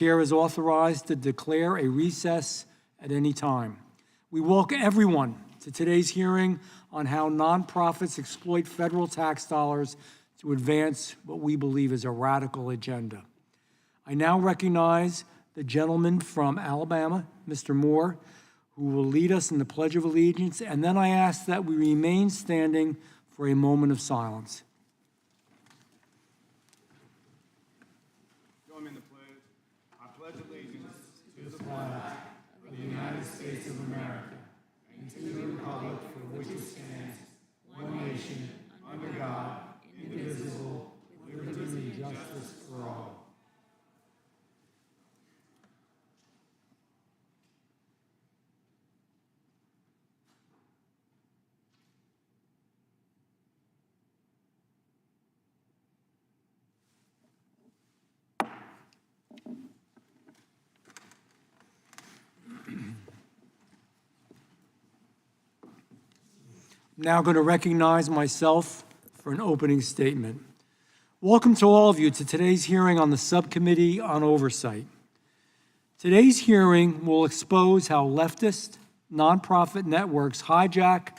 Chair is authorized to declare a recess at any time. We welcome everyone to today's hearing on how nonprofits exploit federal tax dollars to advance what we believe is a radical agenda. I now recognize the gentleman from Alabama, Mr. Moore, who will lead us in the Pledge of Allegiance, and then I ask that we remain standing for a moment of silence. Join me in the pledge. I pledge allegiance to the Flag of the United States of America and to the republic for which it stands, one nation, under God, indivisible, with liberty and justice for all. I'm now going to recognize myself for an opening statement. Welcome to all of you to today's hearing on the Subcommittee on Oversight. Today's hearing will expose how leftist nonprofit networks hijack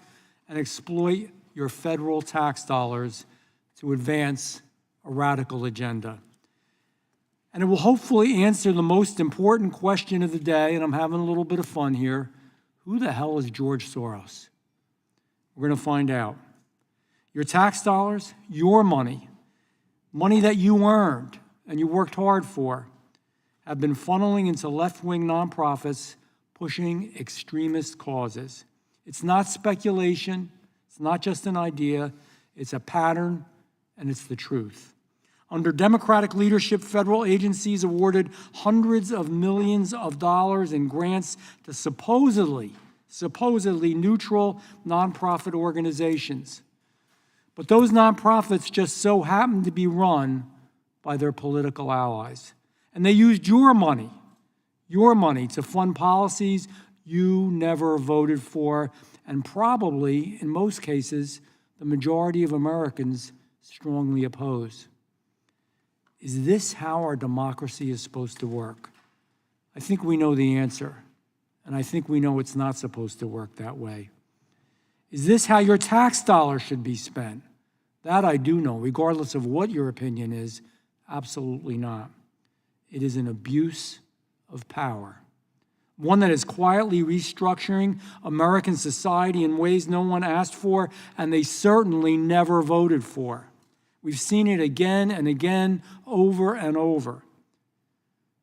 and exploit your federal tax dollars to advance a radical agenda. And it will hopefully answer the most important question of the day, and I'm having a little bit of fun here. Who the hell is George Soros? We're going to find out. Your tax dollars, your money, money that you earned and you worked hard for, have been funneling into left-wing nonprofits pushing extremist causes. It's not speculation. It's not just an idea. It's a pattern, and it's the truth. Under Democratic leadership, federal agencies awarded hundreds of millions of dollars in grants to supposedly neutral nonprofit organizations. But those nonprofits just so happen to be run by their political allies. And they used your money to fund policies you never voted for, and probably, in most cases, the majority of Americans strongly oppose. Is this how our democracy is supposed to work? I think we know the answer. And I think we know it's not supposed to work that way. Is this how your tax dollars should be spent? That I do know, regardless of what your opinion is, absolutely not. It is an abuse of power, one that is quietly restructuring American society in ways no one asked for, and they certainly never voted for. We've seen it again and again, over and over.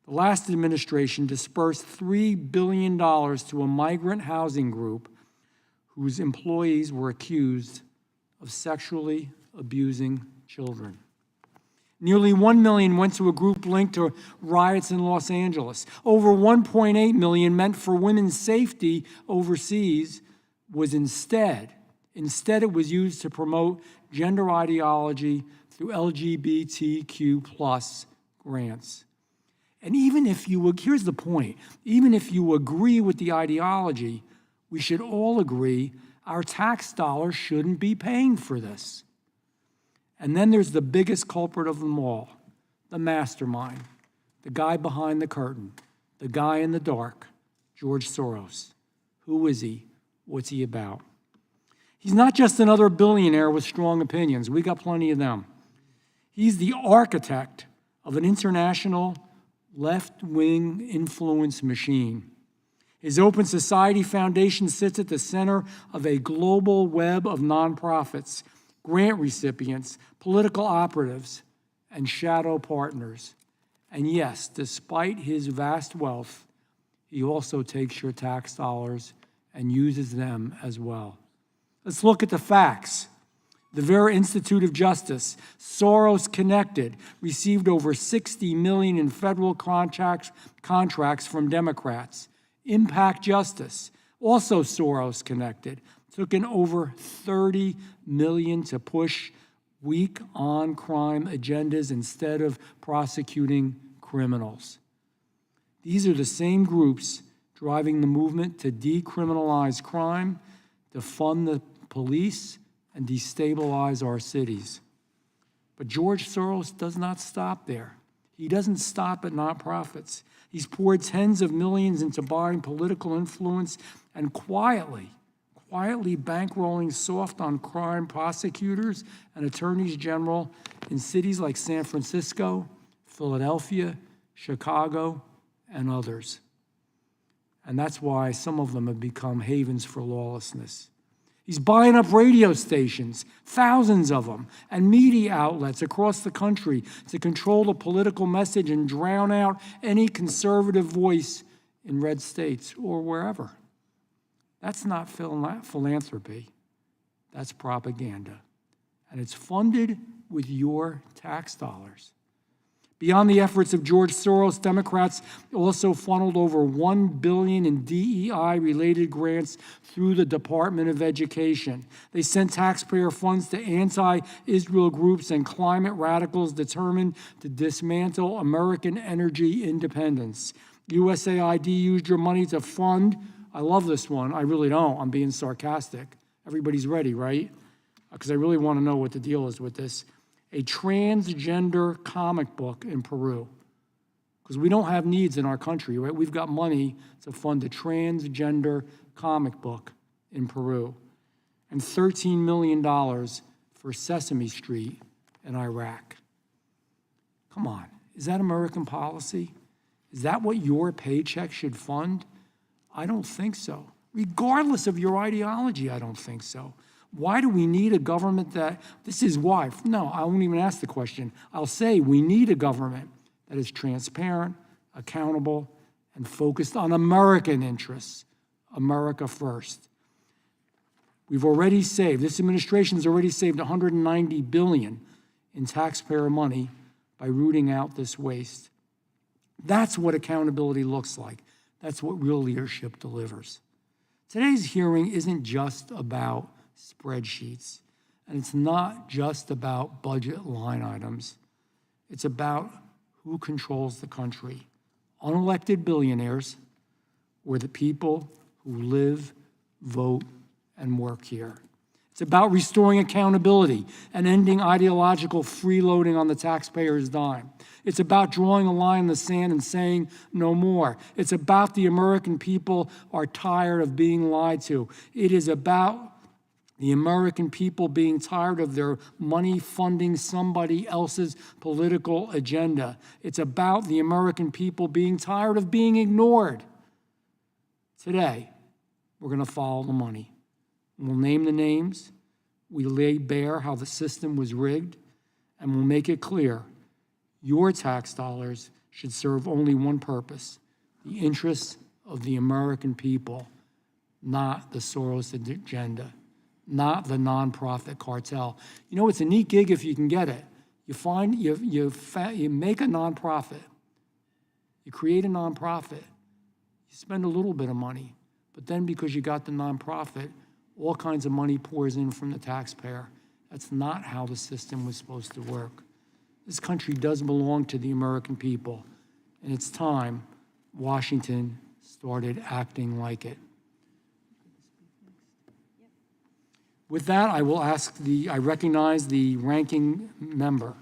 The last administration dispersed $3 billion to a migrant housing group whose employees were accused of sexually abusing children. Nearly $1 million went to a group linked to riots in Los Angeles. Over $1.8 million meant for women's safety overseas was instead it was used to promote gender ideology through LGBTQ+ grants. And even if here's the point, even if you agree with the ideology, we should all agree our tax dollars shouldn't be paying for this. And then there's the biggest culprit of them all, the mastermind, the guy behind the curtain, the guy in the dark, George Soros. Who is he? What's he about? He's not just another billionaire with strong opinions. We got plenty of them. He's the architect of an international left-wing influence machine. His Open Society Foundation sits at the center of a global web of nonprofits, grant recipients, political operatives, and shadow partners. And yes, despite his vast wealth, he also takes your tax dollars and uses them as well. Let's look at the facts. The Vera Institute of Justice, Soros Connected, received over $60 million in federal contracts from Democrats. Impact Justice, also Soros Connected, took in over $30 million to push weak on-crime agendas instead of prosecuting criminals. These are the same groups driving the movement to decriminalize crime, to fund the police, and destabilize our cities. But George Soros does not stop there. He doesn't stop at nonprofits. He's poured tens of millions into buying political influence and quietly bankrolling soft-on-crime prosecutors and attorneys general in cities like San Francisco, Philadelphia, Chicago, and others. And that's why some of them have become havens for lawlessness. He's buying up radio stations, thousands of them, and media outlets across the country to control the political message and drown out any conservative voice in red states or wherever. That's not philanthropy. That's propaganda. And it's funded with your tax dollars. Beyond the efforts of George Soros, Democrats also funneled over $1 billion in DEI-related grants through the Department of Education. They sent taxpayer funds to anti-Israel groups and climate radicals determined to dismantle American energy independence. USAID used your money to fund, I love this one, I really don't, I'm being sarcastic. Everybody's ready, right? Because I really want to know what the deal is with this. A transgender comic book in Peru. Because we don't have needs in our country, right? We've got money to fund a transgender comic book in Peru. And $13 million for Sesame Street in Iraq. Come on, is that American policy? Is that what your paycheck should fund? I don't think so. Regardless of your ideology, I don't think so. Why do we need a government that, this is why, no, I won't even ask the question. I'll say we need a government that is transparent, accountable, and focused on American interests, America first. We've already saved, this administration's already saved $190 billion in taxpayer money by rooting out this waste. That's what accountability looks like. That's what real leadership delivers. Today's hearing isn't just about spreadsheets, and it's not just about budget line items. It's about who controls the country, unelected billionaires or the people who live, vote, and work here. It's about restoring accountability and ending ideological freeloading on the taxpayer's dime. It's about drawing a line in the sand and saying no more. It's about the American people are tired of being lied to. It is about the American people being tired of their money funding somebody else's political agenda. It's about the American people being tired of being ignored. Today, we're going to follow the money. We'll name the names, we lay bare how the system was rigged, and we'll make it clear your tax dollars should serve only one purpose, the interests of the American people, not the Soros agenda, not the nonprofit cartel. You know, it's a neat gig if you can get it. You make a nonprofit, you create a nonprofit, you spend a little bit of money, but then because you got the nonprofit, all kinds of money pours in from the taxpayer. That's not how the system was supposed to work. This country does belong to the American people, and it's time Washington started acting like it. With that, I recognize the ranking member,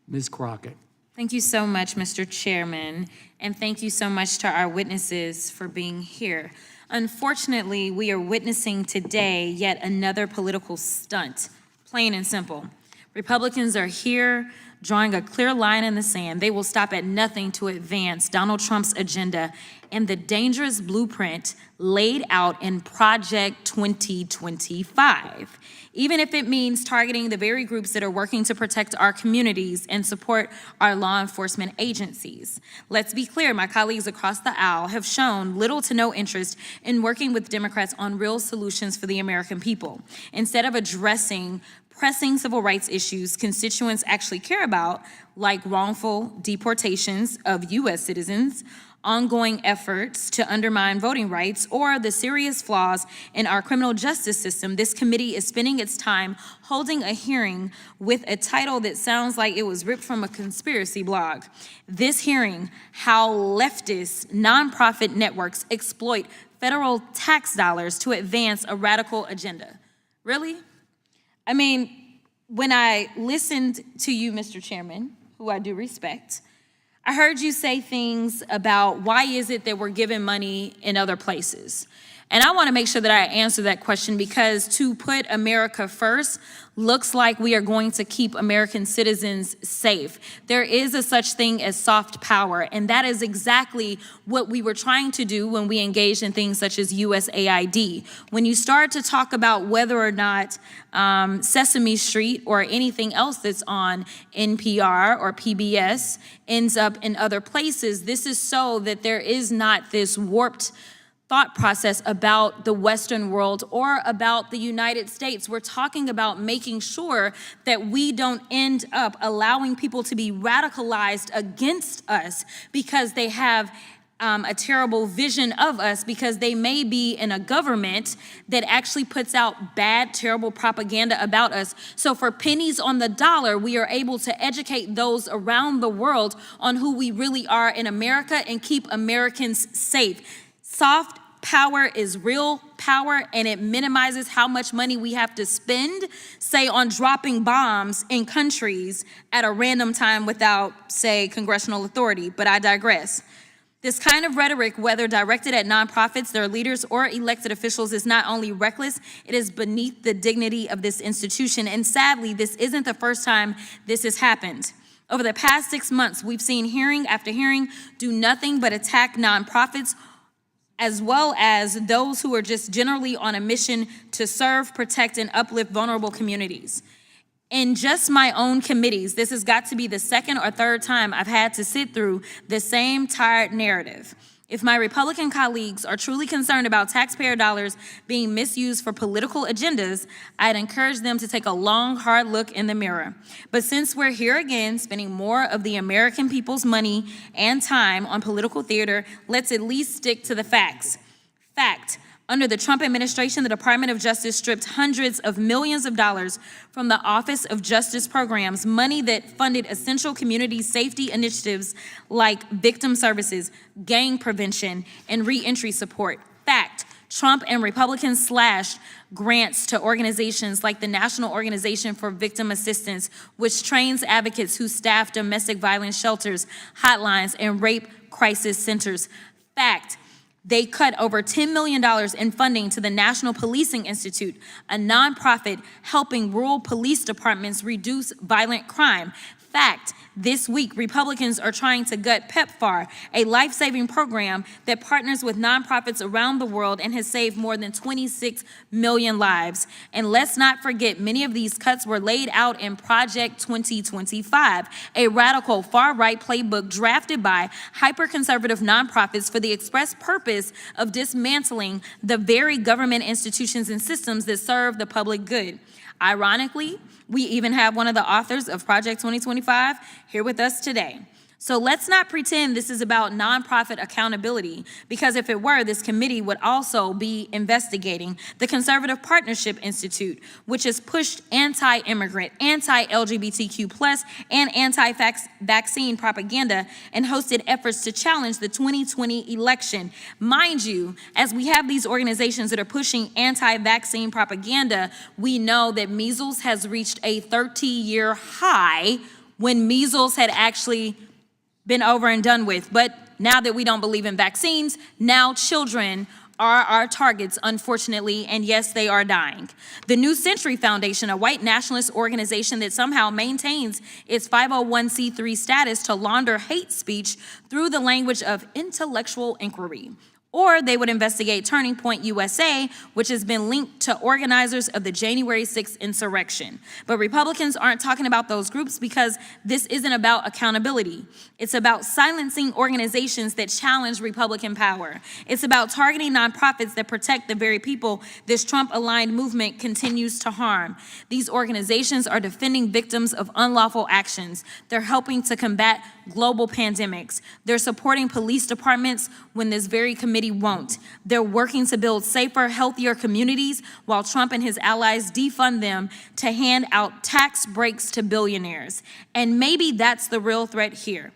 Ms. Crockett. Thank you so much, Mr. Chairman, and thank you so much to our witnesses for being here. Unfortunately, we are witnessing today yet another political stunt, plain and simple. Republicans are here drawing a clear line in the sand. They will stop at nothing to advance Donald Trump's agenda and the dangerous blueprint laid out in Project 2025, even if it means targeting the very groups that are working to protect our communities and support our law enforcement agencies. Let's be clear, my colleagues across the aisle have shown little to no interest in working with Democrats on real solutions for the American people. Instead of addressing pressing civil rights issues constituents actually care about, like wrongful deportations of U.S. citizens, ongoing efforts to undermine voting rights, or the serious flaws in our criminal justice system, this committee is spending its time holding a hearing with a title that sounds like it was ripped from a conspiracy blog. This hearing, How Leftist Nonprofit Networks Exploit Federal Tax Dollars to Advance a Radical Agenda. Really? I mean, when I listened to you, Mr. Chairman, who I do respect, I heard you say things about why is it that we're giving money in other places? And I want to make sure that I answer that question, because to put America first looks like we are going to keep American citizens safe. There is a such thing as soft power, and that is exactly what we were trying to do when we engaged in things such as USAID. When you start to talk about whether or not Sesame Street or anything else that's on NPR or PBS ends up in other places, this is so that there is not this warped thought process about the Western world or about the United States. We're talking about making sure that we don't end up allowing people to be radicalized against us because they have a terrible vision of us, because they may be in a government that actually puts out bad, terrible propaganda about us. So for pennies on the dollar, we are able to educate those around the world on who we really are in America and keep Americans safe. Soft power is real power, and it minimizes how much money we have to spend, say, on dropping bombs in countries at a random time without, say, congressional authority. But I digress. This kind of rhetoric, whether directed at nonprofits, their leaders, or elected officials, is not only reckless, it is beneath the dignity of this institution. And sadly, this isn't the first time this has happened. Over the past 6 months, we've seen hearing after hearing do nothing but attack nonprofits, as well as those who are just generally on a mission to serve, protect, and uplift vulnerable communities. In just my own committees, this has got to be the second or third time I've had to sit through the same tired narrative. If my Republican colleagues are truly concerned about taxpayer dollars being misused for political agendas, I'd encourage them to take a long, hard look in the mirror. But since we're here again, spending more of the American people's money and time on political theater, let's at least stick to the facts. Fact: under the Trump administration, the Department of Justice stripped hundreds of millions of dollars from the Office of Justice programs, money that funded essential community safety initiatives like victim services, gang prevention, and reentry support. Fact: Trump and Republicans slashed grants to organizations like the National Organization for Victim Assistance, which trains advocates who staff domestic violence shelters, hotlines, and rape crisis centers. Fact: they cut over $10 million in funding to the National Policing Institute, a nonprofit helping rural police departments reduce violent crime. Fact: this week, Republicans are trying to gut PEPFAR, a life-saving program that partners with nonprofits around the world and has saved more than 26 million lives. And let's not forget, many of these cuts were laid out in Project 2025, a radical far-right playbook drafted by hyper-conservative nonprofits for the express purpose of dismantling the very government institutions and systems that serve the public good. Ironically, we even have one of the authors of Project 2025 here with us today. So let's not pretend this is about nonprofit accountability, because if it were, this committee would also be investigating the Conservative Partnership Institute, which has pushed anti-immigrant, anti-LGBTQ+, and anti-vaccine propaganda and hosted efforts to challenge the 2020 election. Mind you, as we have these organizations that are pushing anti-vaccine propaganda, we know that measles has reached a 30-year high when measles had actually been over and done with. But now that we don't believe in vaccines, now children are our targets, unfortunately, and yes, they are dying. The New Century Foundation, a white nationalist organization that somehow maintains its 501c3 status to launder hate speech through the language of intellectual inquiry. Or they would investigate Turning Point USA, which has been linked to organizers of the January 6th insurrection. But Republicans aren't talking about those groups because this isn't about accountability. It's about silencing organizations that challenge Republican power. It's about targeting nonprofits that protect the very people this Trump-aligned movement continues to harm. These organizations are defending victims of unlawful actions. They're helping to combat global pandemics. They're supporting police departments when this very committee won't. They're working to build safer, healthier communities while Trump and his allies defund them to hand out tax breaks to billionaires. And maybe that's the real threat here.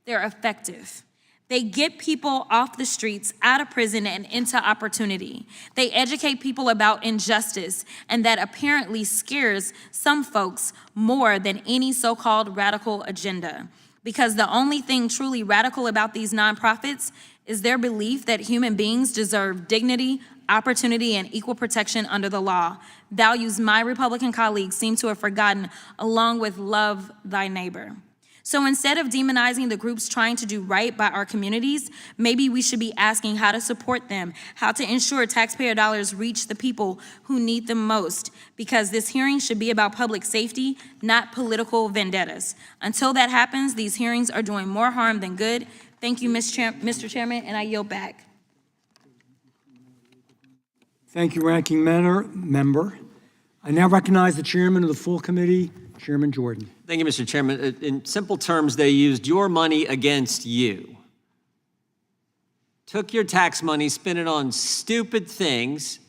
They're effective. They get people off the streets, out of prison, and into opportunity. They educate people about injustice, and that apparently scares some folks more than any so-called radical agenda. Because the only thing truly radical about these nonprofits is their belief that human beings deserve dignity, opportunity, and equal protection under the law. Values my Republican colleagues seem to have forgotten, along with love thy neighbor. So instead of demonizing the groups trying to do right by our communities, maybe we should be asking how to support them, how to ensure taxpayer dollars reach the people who need them most, because this hearing should be about public safety, not political vendettas. Until that happens, these hearings are doing more harm than good. Thank you, Mr. Chairman, and I yield back. Thank you, Ranking Member. I now recognize the Chairman of the full committee, Chairman Jordan. Thank you, Mr. Chairman. In simple terms, they used your money against you. Took your tax money, spent it on stupid things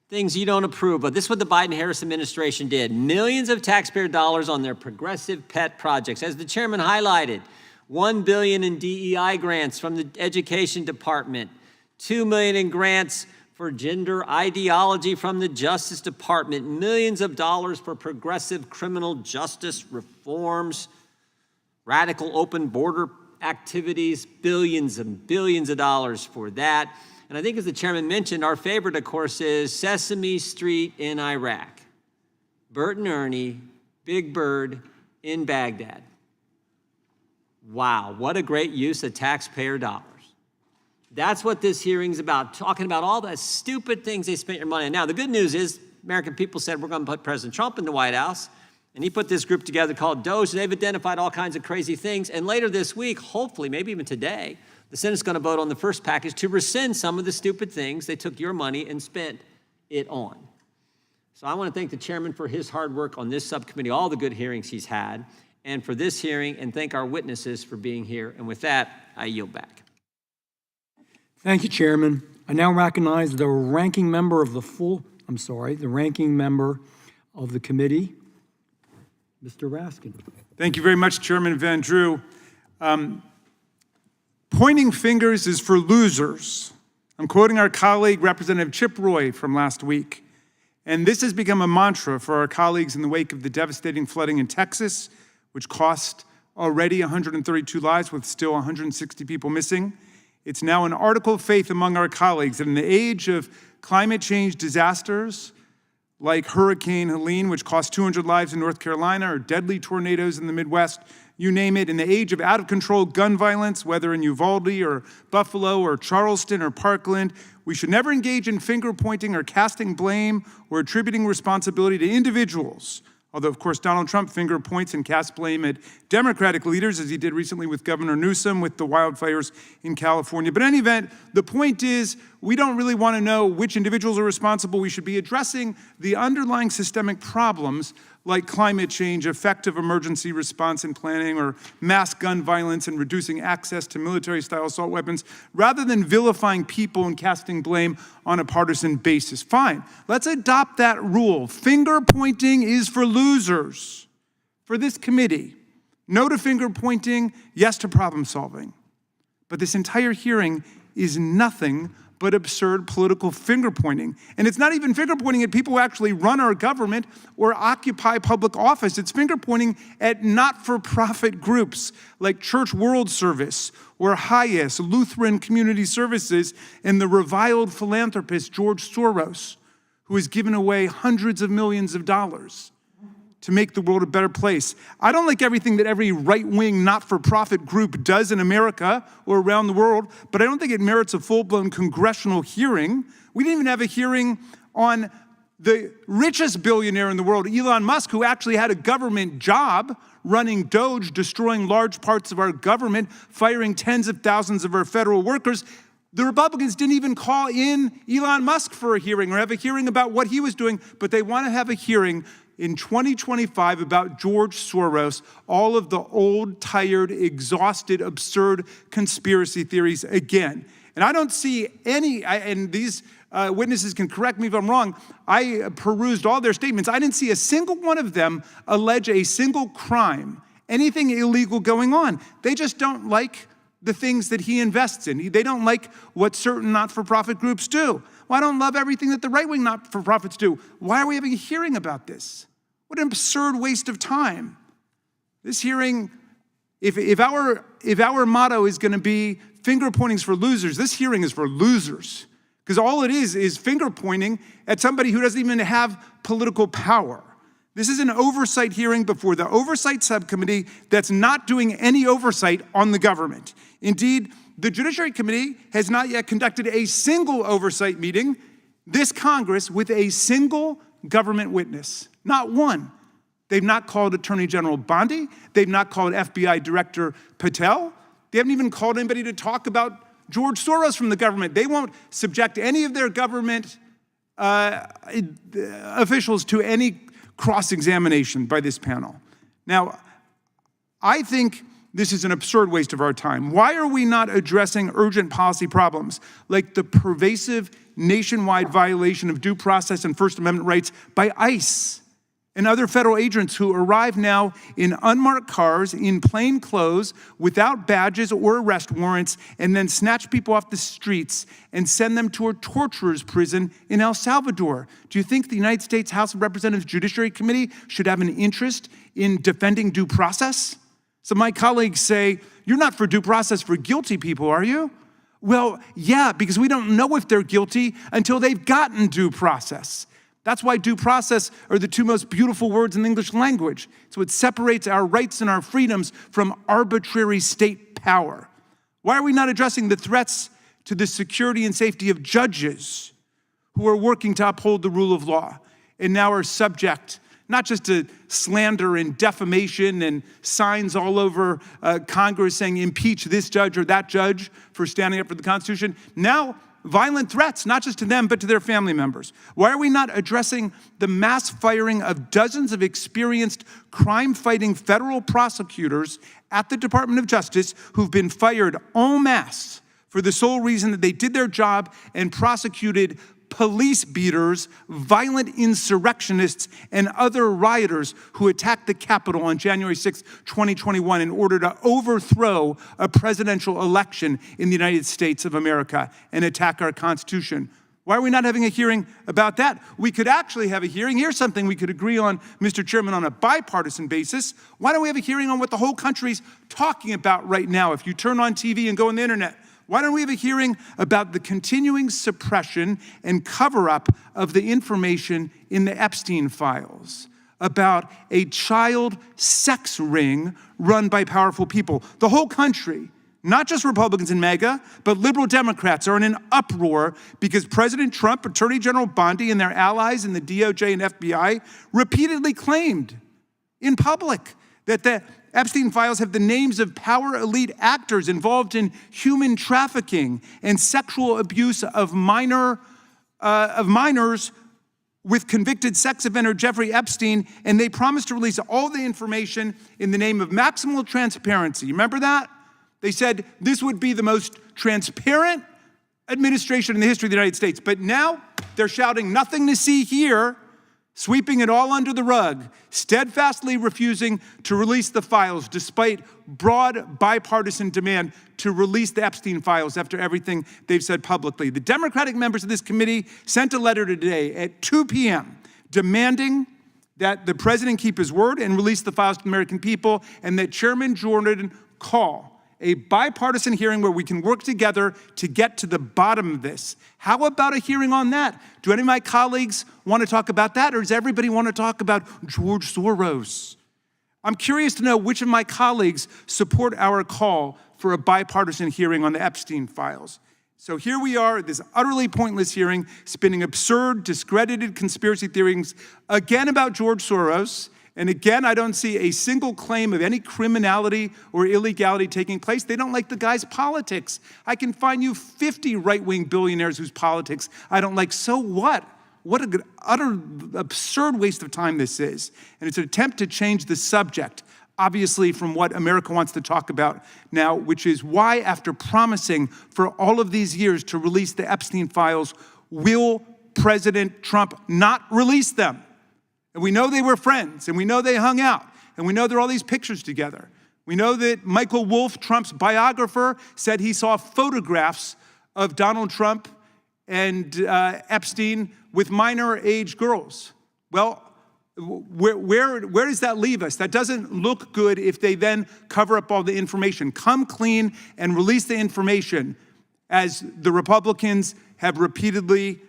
you don't approve of. This is what the Biden-Harris administration did. Millions of taxpayer dollars on their progressive pet projects. As the chairman highlighted, $1 billion in DEI grants from the Education Department, $2 million in grants for gender ideology from the Justice Department, millions of dollars for progressive criminal justice reforms, radical open border activities, billions and billions of dollars for that. And I think as the chairman mentioned, our favorite, of course, is Sesame Street in Iraq. Bert and Ernie, Big Bird in Baghdad. Wow, what a great use of taxpayer dollars. That's what this hearing's about, talking about all the stupid things they spent your money on. Now, the good news is American people said we're going to put President Trump in the White House, and he put this group together called DOGE, and they've identified all kinds of crazy things. And later this week, hopefully, maybe even today, the Senate's going to vote on the first package to rescind some of the stupid things they took your money and spent it on. So I want to thank the chairman for his hard work on this subcommittee, all the good hearings he's had, and for this hearing, and thank our witnesses for being here. And with that, I yield back. Thank you, Chairman. I now recognize the ranking member of the ranking member of the committee, Mr. Raskin. Thank you very much, Chairman Van Drew. Pointing fingers is for losers. I'm quoting our colleague, Representative Chip Roy, from last week. And this has become a mantra for our colleagues in the wake of the devastating flooding in Texas, which cost already 132 lives with still 160 people missing. It's now an article of faith among our colleagues that in the age of climate change disasters like Hurricane Helene, which cost 200 lives in North Carolina, or deadly tornadoes in the Midwest, you name it, in the age of out-of-control gun violence, whether in Uvalde or Buffalo or Charleston or Parkland, we should never engage in finger-pointing or casting blame or attributing responsibility to individuals. Although, of course, Donald Trump finger points and casts blame at Democratic leaders, as he did recently with Governor Newsom with the wildfires in California. But in any event, the point is, we don't really want to know which individuals are responsible. We should be addressing the underlying systemic problems like climate change, effective emergency response and planning, or mass gun violence and reducing access to military-style assault weapons, rather than vilifying people and casting blame on a partisan basis. Fine, let's adopt that rule. Finger pointing is for losers. For this committee, no to finger pointing, yes to problem solving. But this entire hearing is nothing but absurd political finger-pointing. And it's not even finger-pointing at people who actually run our government or occupy public office. It's finger-pointing at not-for-profit groups like Church World Service or HIAS, Lutheran Community Services, and the reviled philanthropist George Soros, who has given away hundreds of millions of dollars to make the world a better place. I don't like everything that every right-wing, not-for-profit group does in America or around the world, but I don't think it merits a full-blown congressional hearing. We didn't even have a hearing on the richest billionaire in the world, Elon Musk, who actually had a government job running DOGE, destroying large parts of our government, firing tens of thousands of our federal workers. The Republicans didn't even call in Elon Musk for a hearing or have a hearing about what he was doing, but they want to have a hearing in 2025 about George Soros, all of the old, tired, exhausted, absurd conspiracy theories again. And I don't see any, and these witnesses can correct me if I'm wrong, I perused all their statements. I didn't see a single one of them allege a single crime, anything illegal going on. They just don't like the things that he invests in. They don't like what certain not-for-profit groups do. Well, I don't love everything that the right-wing not-for-profits do. Why are we having a hearing about this? What an absurd waste of time. This hearing If our motto is going to be finger pointings for losers, this hearing is for losers. Because all it is finger pointing at somebody who doesn't even have political power. This is an oversight hearing before the Oversight Subcommittee that's not doing any oversight on the government. Indeed, the Judiciary Committee has not yet conducted a single oversight meeting this Congress with a single government witness. Not one. They've not called Attorney General Bondi. They've not called FBI Director Patel. They haven't even called anybody to talk about George Soros from the government. They won't subject any of their government officials to any cross-examination by this panel. Now, I think this is an absurd waste of our time. Why are we not addressing urgent policy problems like the pervasive nationwide violation of due process and First Amendment rights by ICE and other federal agents who arrive now in unmarked cars, in plain clothes, without badges or arrest warrants, and then snatch people off the streets and send them to a torturer's prison in El Salvador? Do you think the United States House of Representatives Judiciary Committee should have an interest in defending due process? So my colleagues say, you're not for due process for guilty people, are you? Well, yeah, because we don't know if they're guilty until they've gotten due process. That's why due process are the two most beautiful words in the English language. So it separates our rights and our freedoms from arbitrary state power. Why are we not addressing the threats to the security and safety of judges who are working to uphold the rule of law and now are subject not just to slander and defamation and signs all over Congress saying impeach this judge or that judge for standing up for the Constitution? Now, violent threats, not just to them, but to their family members. Why are we not addressing the mass firing of dozens of experienced crime-fighting federal prosecutors at the Department of Justice who've been fired en masse for the sole reason that they did their job and prosecuted police beaters, violent insurrectionists, and other rioters who attacked the Capitol on January 6, 2021 in order to overthrow a presidential election in the United States of America and attack our Constitution? Why are we not having a hearing about that? We could actually have a hearing. Here's something we could agree on, Mr. Chairman, on a bipartisan basis. Why don't we have a hearing on what the whole country's talking about right now? If you turn on TV and go on the internet, why don't we have a hearing about the continuing suppression and cover-up of the information in the Epstein files, about a child sex ring run by powerful people? The whole country, not just Republicans and MAGA, but liberal Democrats are in an uproar because President Trump, Attorney General Bondi, and their allies in the DOJ and FBI repeatedly claimed in public that the Epstein files have the names of power elite actors involved in human trafficking and sexual abuse of minors with convicted sex offender Jeffrey Epstein, and they promised to release all the information in the name of maximal transparency. Remember that? They said this would be the most transparent administration in the history of the United States. But now they're shouting nothing to see here, sweeping it all under the rug, steadfastly refusing to release the files despite broad bipartisan demand to release the Epstein files after everything they've said publicly. The Democratic members of this committee sent a letter today at 2 p.m. demanding that the president keep his word and release the files to the American people, and that Chairman Jordan call a bipartisan hearing where we can work together to get to the bottom of this. How about a hearing on that? Do any of my colleagues want to talk about that, or does everybody want to talk about George Soros? I'm curious to know which of my colleagues support our call for a bipartisan hearing on the Epstein files. So here we are at this utterly pointless hearing, spinning absurd, discredited conspiracy theories, again about George Soros. And again, I don't see a single claim of any criminality or illegality taking place. They don't like the guy's politics. I can find you 50 right-wing billionaires whose politics I don't like. So what? What an utter absurd waste of time this is. And it's an attempt to change the subject, obviously, from what America wants to talk about now, which is why, after promising for all of these years to release the Epstein files, will President Trump not release them? And we know they were friends, and we know they hung out, and we know there are all these pictures together. We know that Michael Wolff, Trump's biographer, said he saw photographs of Donald Trump and Epstein with minor age girls. Well, Where does that leave us? That doesn't look good if they then cover up all the information. Come clean and release the information, as the Republicans have repeatedly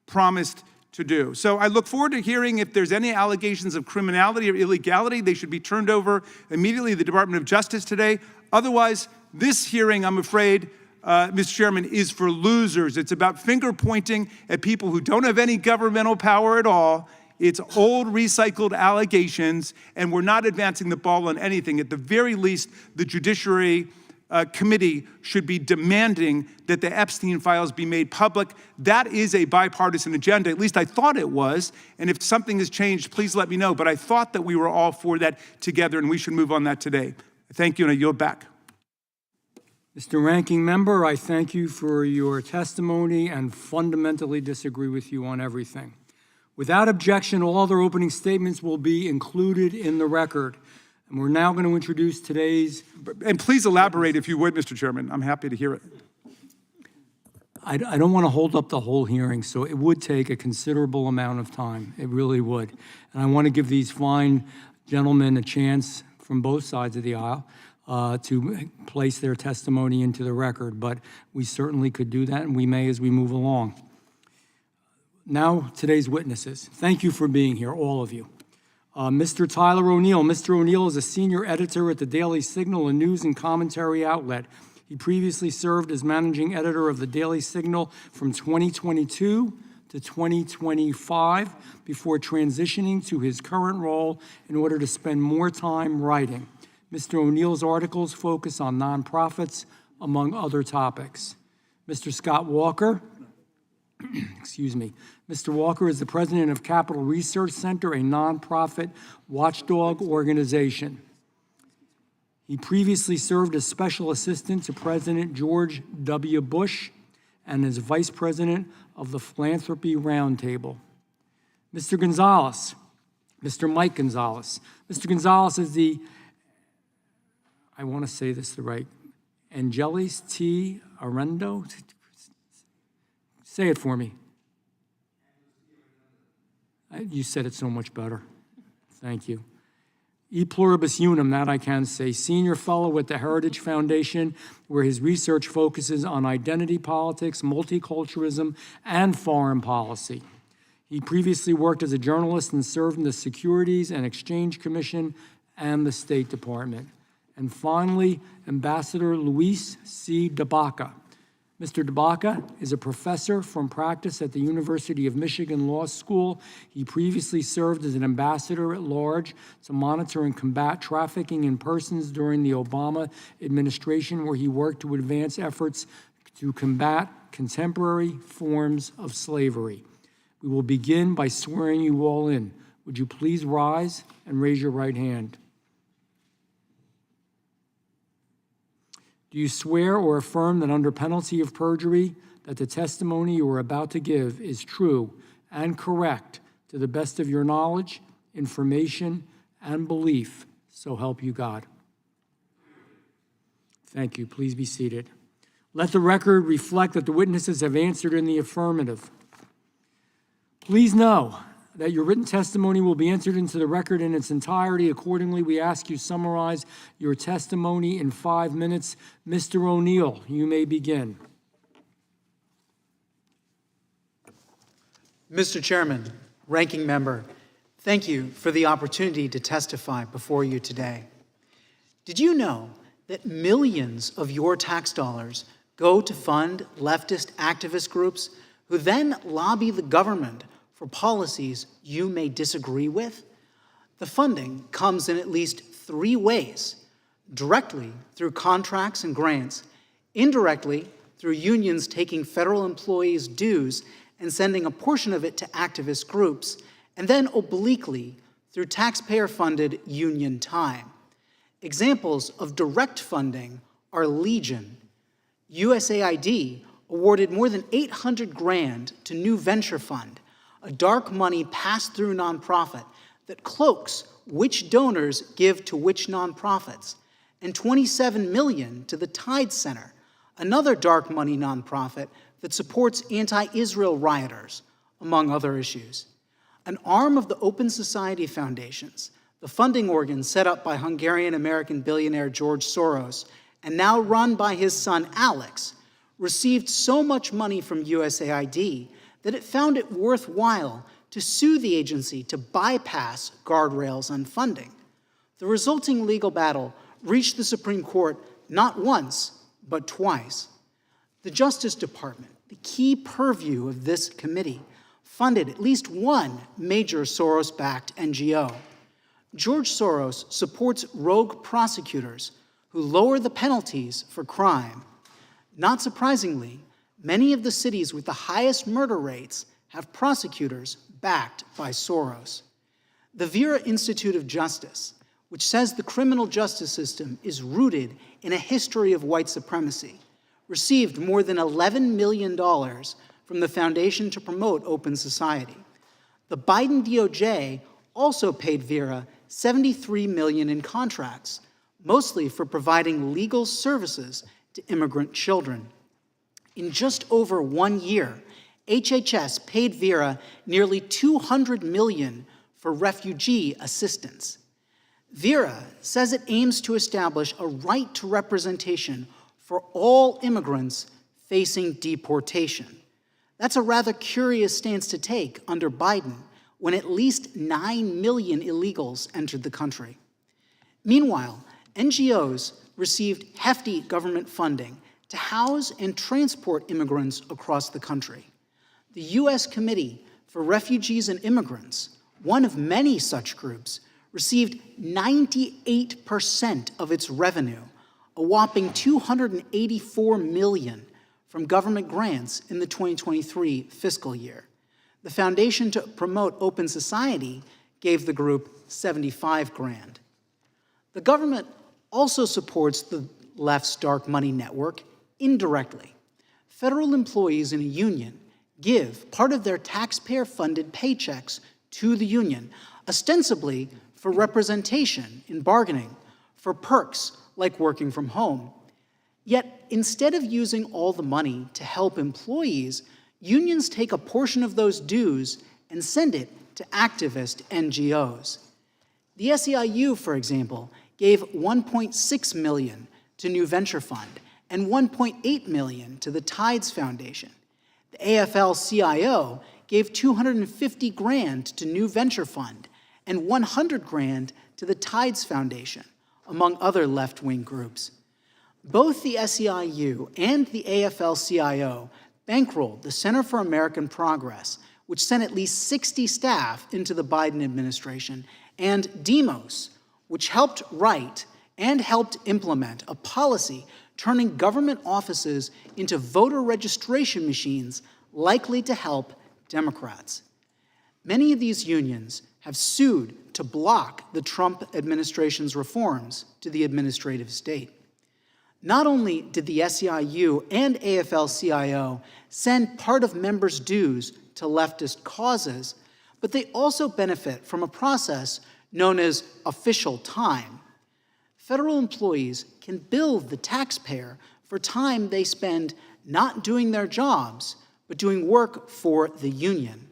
promised to do. So I look forward to hearing if there's any allegations of criminality or illegality. They should be turned over immediately to the Department of Justice today. Otherwise, this hearing, I'm afraid, Mr. Chairman, is for losers. It's about finger pointing at people who don't have any governmental power at all. It's old recycled allegations, and we're not advancing the ball on anything. At the very least, the Judiciary Committee should be demanding that the Epstein files be made public. That is a bipartisan agenda. At least I thought it was. And if something has changed, please let me know. But I thought that we were all for that together, and we should move on that today. Thank you, and I yield back. Mr. Ranking Member, I thank you for your testimony and fundamentally disagree with you on everything. Without objection, all other opening statements will be included in the record. And we're now going to introduce today's... And please elaborate if you would, Mr. Chairman. I'm happy to hear it. I don't want to hold up the whole hearing, so it would take a considerable amount of time. It really would. And I want to give these fine gentlemen a chance from both sides of the aisle to place their testimony into the record. But we certainly could do that, and we may as we move along. Now, today's witnesses. Thank you for being here, all of you. Mr. Tyler O'Neill. Mr. O'Neill is a senior editor at the Daily Signal, a news and commentary outlet. He previously served as managing editor of the Daily Signal from 2022 to 2025 before transitioning to his current role in order to spend more time writing. Mr. O'Neill's articles focus on nonprofits, among other topics. Mr. Scott Walker. Excuse me. Mr. Walker is the president of Capital Research Center, a nonprofit watchdog organization. He previously served as special assistant to President George W. Bush and as vice president of the Philanthropy Roundtable. Mr. Gonzalez, Mr. Mike Gonzalez. Mr. Gonzalez is the, I want to say this the right, Angelis T. Arendo. Say it for me. You said it so much better. Thank you. E pluribus unum, that I can say. Senior fellow at the Heritage Foundation, where his research focuses on identity politics, multiculturalism, and foreign policy. He previously worked as a journalist and served in the Securities and Exchange Commission and the State Department. And finally, Ambassador Luis C. DeBaca. Mr. DeBaca is a professor from practice at the University of Michigan Law School. He previously served as an ambassador at large to monitor and combat trafficking in persons during the Obama administration, where he worked to advance efforts to combat contemporary forms of slavery. We will begin by swearing you all in. Would you please rise and raise your right hand? Do you swear or affirm that under penalty of perjury that the testimony you are about to give is true and correct to the best of your knowledge, information, and belief, so help you God? Thank you. Please be seated. Let the record reflect that the witnesses have answered in the affirmative. Please know that your written testimony will be entered into the record in its entirety. Accordingly, we ask you summarize your testimony in 5 minutes. Mr. O'Neill, you may begin. Mr. Chairman, Ranking Member, thank you for the opportunity to testify before you today. Did you know that millions of your tax dollars go to fund leftist activist groups who then lobby the government for policies you may disagree with? The funding comes in at least 3 ways: directly through contracts and grants, indirectly through unions taking federal employees' dues and sending a portion of it to activist groups, and then obliquely through taxpayer-funded union time. Examples of direct funding are Legion. USAID awarded more than $800,000 to New Venture Fund, a dark money pass-through nonprofit that cloaks which donors give to which nonprofits, and $27 million to the Tide Center, another dark money nonprofit that supports anti-Israel rioters, among other issues. an arm of the Open Society Foundations, the funding organ set up by Hungarian-American billionaire George Soros and now run by his son Alex, received so much money from USAID that it found it worthwhile to sue the agency to bypass guardrails on funding. The resulting legal battle reached the Supreme Court not once, but twice. The Justice Department, the key purview of this committee, funded at least one major Soros-backed NGO. George Soros supports rogue prosecutors who lower the penalties for crime. Not surprisingly, many of the cities with the highest murder rates have prosecutors backed by Soros. The Vera Institute of Justice, which says the criminal justice system is rooted in a history of white supremacy, received more than $11 million from the Foundation to Promote Open Society. The Biden DOJ also paid Vera $73 million in contracts, mostly for providing legal services to immigrant children. In just over 1 year, HHS paid Vera nearly $200 million for refugee assistance. Vera says it aims to establish a right to representation for all immigrants facing deportation. That's a rather curious stance to take under Biden, when at least 9 million illegals entered the country. Meanwhile, NGOs received hefty government funding to house and transport immigrants across the country. The U.S. Committee for Refugees and Immigrants, one of many such groups, received 98% of its revenue, a whopping $284 million from government grants in the 2023 fiscal year. The Foundation to Promote Open Society gave the group $75 grand. The government also supports the left's dark money network indirectly. Federal employees in a union give part of their taxpayer-funded paychecks to the union, ostensibly for representation in bargaining, for perks like working from home. Yet, instead of using all the money to help employees, unions take a portion of those dues and send it to activist NGOs. The SEIU, for example, gave $1.6 million to New Venture Fund and $1.8 million to the Tides Foundation. The AFL-CIO gave $250 grand to New Venture Fund and $100 grand to the Tides Foundation, among other left-wing groups. Both the SEIU and the AFL-CIO bankrolled the Center for American Progress, which sent at least 60 staff into the Biden administration, and Demos, which helped write and helped implement a policy turning government offices into voter registration machines likely to help Democrats. Many of these unions have sued to block the Trump administration's reforms to the administrative state. Not only did the SEIU and AFL-CIO send part of members' dues to leftist causes, but they also benefit from a process known as official time. Federal employees can bill the taxpayer for time they spend not doing their jobs, but doing work for the union.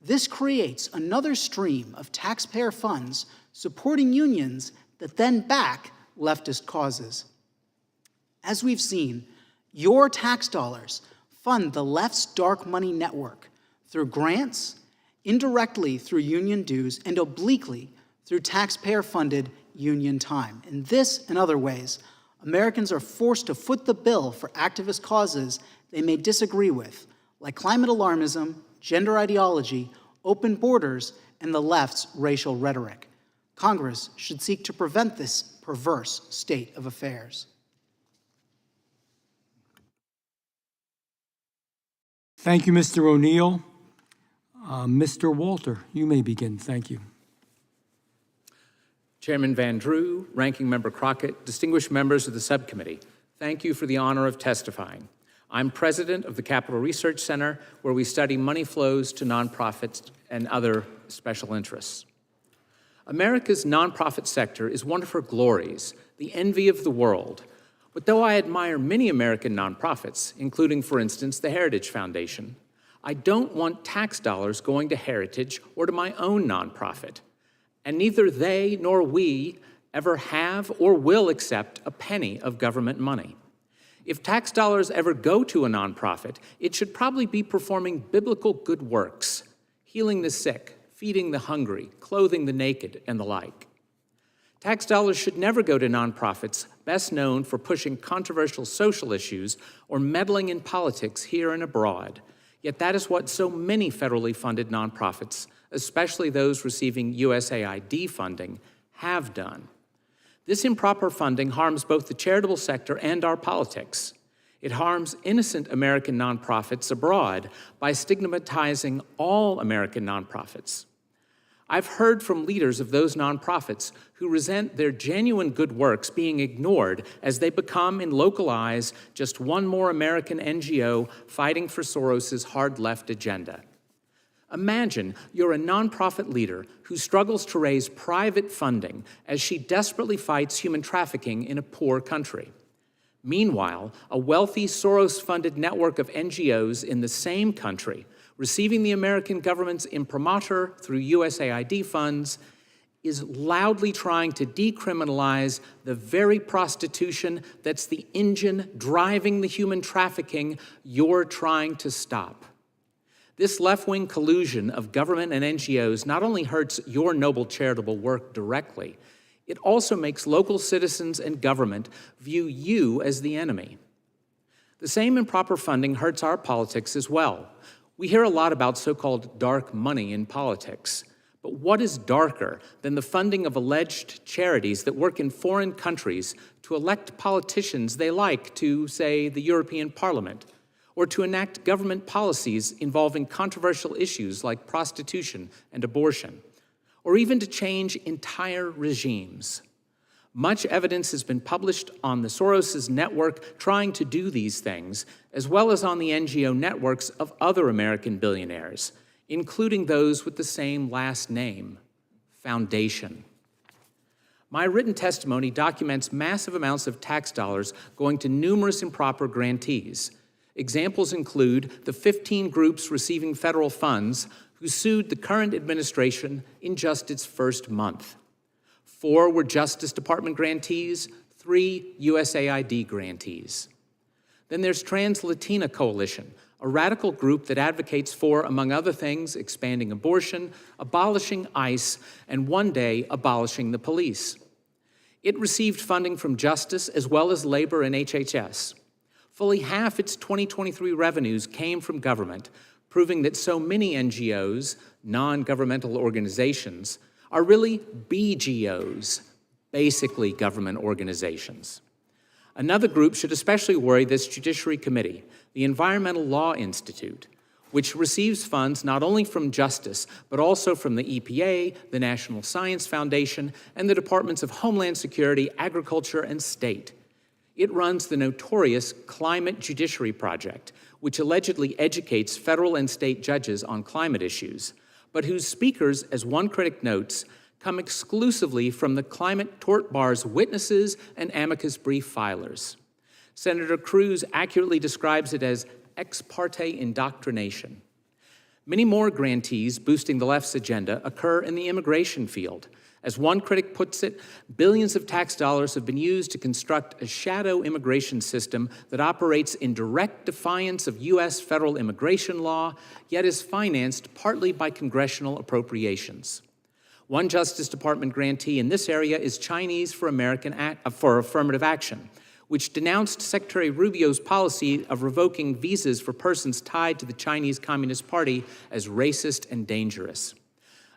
This creates another stream of taxpayer funds supporting unions that then back leftist causes. As we've seen, your tax dollars fund the left's dark money network through grants, indirectly through union dues, and obliquely through taxpayer-funded union time. In this and other ways, Americans are forced to foot the bill for activist causes they may disagree with, like climate alarmism, gender ideology, open borders, and the left's racial rhetoric. Congress should seek to prevent this perverse state of affairs. Thank you, Mr. O'Neill. Mr. Walter, you may begin. Thank you. Chairman Van Drew, Ranking Member Crockett, distinguished members of the subcommittee, thank you for the honor of testifying. I'm president of the Capital Research Center, where we study money flows to nonprofits and other special interests. America's nonprofit sector is one of her glories, the envy of the world. But though I admire many American nonprofits, including, for instance, the Heritage Foundation, I don't want tax dollars going to Heritage or to my own nonprofit. And neither they nor we ever have or will accept a penny of government money. If tax dollars ever go to a nonprofit, it should probably be performing biblical good works, healing the sick, feeding the hungry, clothing the naked, and the like. Tax dollars should never go to nonprofits best known for pushing controversial social issues or meddling in politics here and abroad. Yet that is what so many federally funded nonprofits, especially those receiving USAID funding, have done. This improper funding harms both the charitable sector and our politics. It harms innocent American nonprofits abroad by stigmatizing all American nonprofits. I've heard from leaders of those nonprofits who resent their genuine good works being ignored as they become, in local eyes, just one more American NGO fighting for Soros's hard left agenda. Imagine you're a nonprofit leader who struggles to raise private funding as she desperately fights human trafficking in a poor country. Meanwhile, a wealthy Soros-funded network of NGOs in the same country, receiving the American government's imprimatur through USAID funds, is loudly trying to decriminalize the very prostitution that's the engine driving the human trafficking you're trying to stop. This left-wing collusion of government and NGOs not only hurts your noble charitable work directly, it also makes local citizens and government view you as the enemy. The same improper funding hurts our politics as well. We hear a lot about so-called dark money in politics. But what is darker than the funding of alleged charities that work in foreign countries to elect politicians they like to, say, the European Parliament, or to enact government policies involving controversial issues like prostitution and abortion, or even to change entire regimes? Much evidence has been published on the Soros' network trying to do these things, as well as on the NGO networks of other American billionaires, including those with the same last name, Foundation. My written testimony documents massive amounts of tax dollars going to numerous improper grantees. Examples include the 15 groups receiving federal funds who sued the current administration in just its first month. 4 were Justice Department grantees, 3 USAID grantees. Then there's Trans-Latina Coalition, a radical group that advocates for, among other things, expanding abortion, abolishing ICE, and one day abolishing the police. It received funding from Justice as well as Labor and HHS. Fully half its 2023 revenues came from government, proving that so many NGOs, non-governmental organizations, are really BGOs, basically government organizations. Another group should especially worry this Judiciary Committee, the Environmental Law Institute, which receives funds not only from Justice, but also from the EPA, the National Science Foundation, and the Departments of Homeland Security, Agriculture, and State. It runs the notorious Climate Judiciary Project, which allegedly educates federal and state judges on climate issues, but whose speakers, as one critic notes, come exclusively from the climate tort bar's witnesses and amicus brief filers. Senator Cruz accurately describes it as ex parte indoctrination. Many more grantees boosting the left's agenda occur in the immigration field. As one critic puts it, billions of tax dollars have been used to construct a shadow immigration system that operates in direct defiance of U.S. federal immigration law, yet is financed partly by congressional appropriations. One Justice Department grantee in this area is Chinese for Affirmative Action, which denounced Secretary Rubio's policy of revoking visas for persons tied to the Chinese Communist Party as racist and dangerous.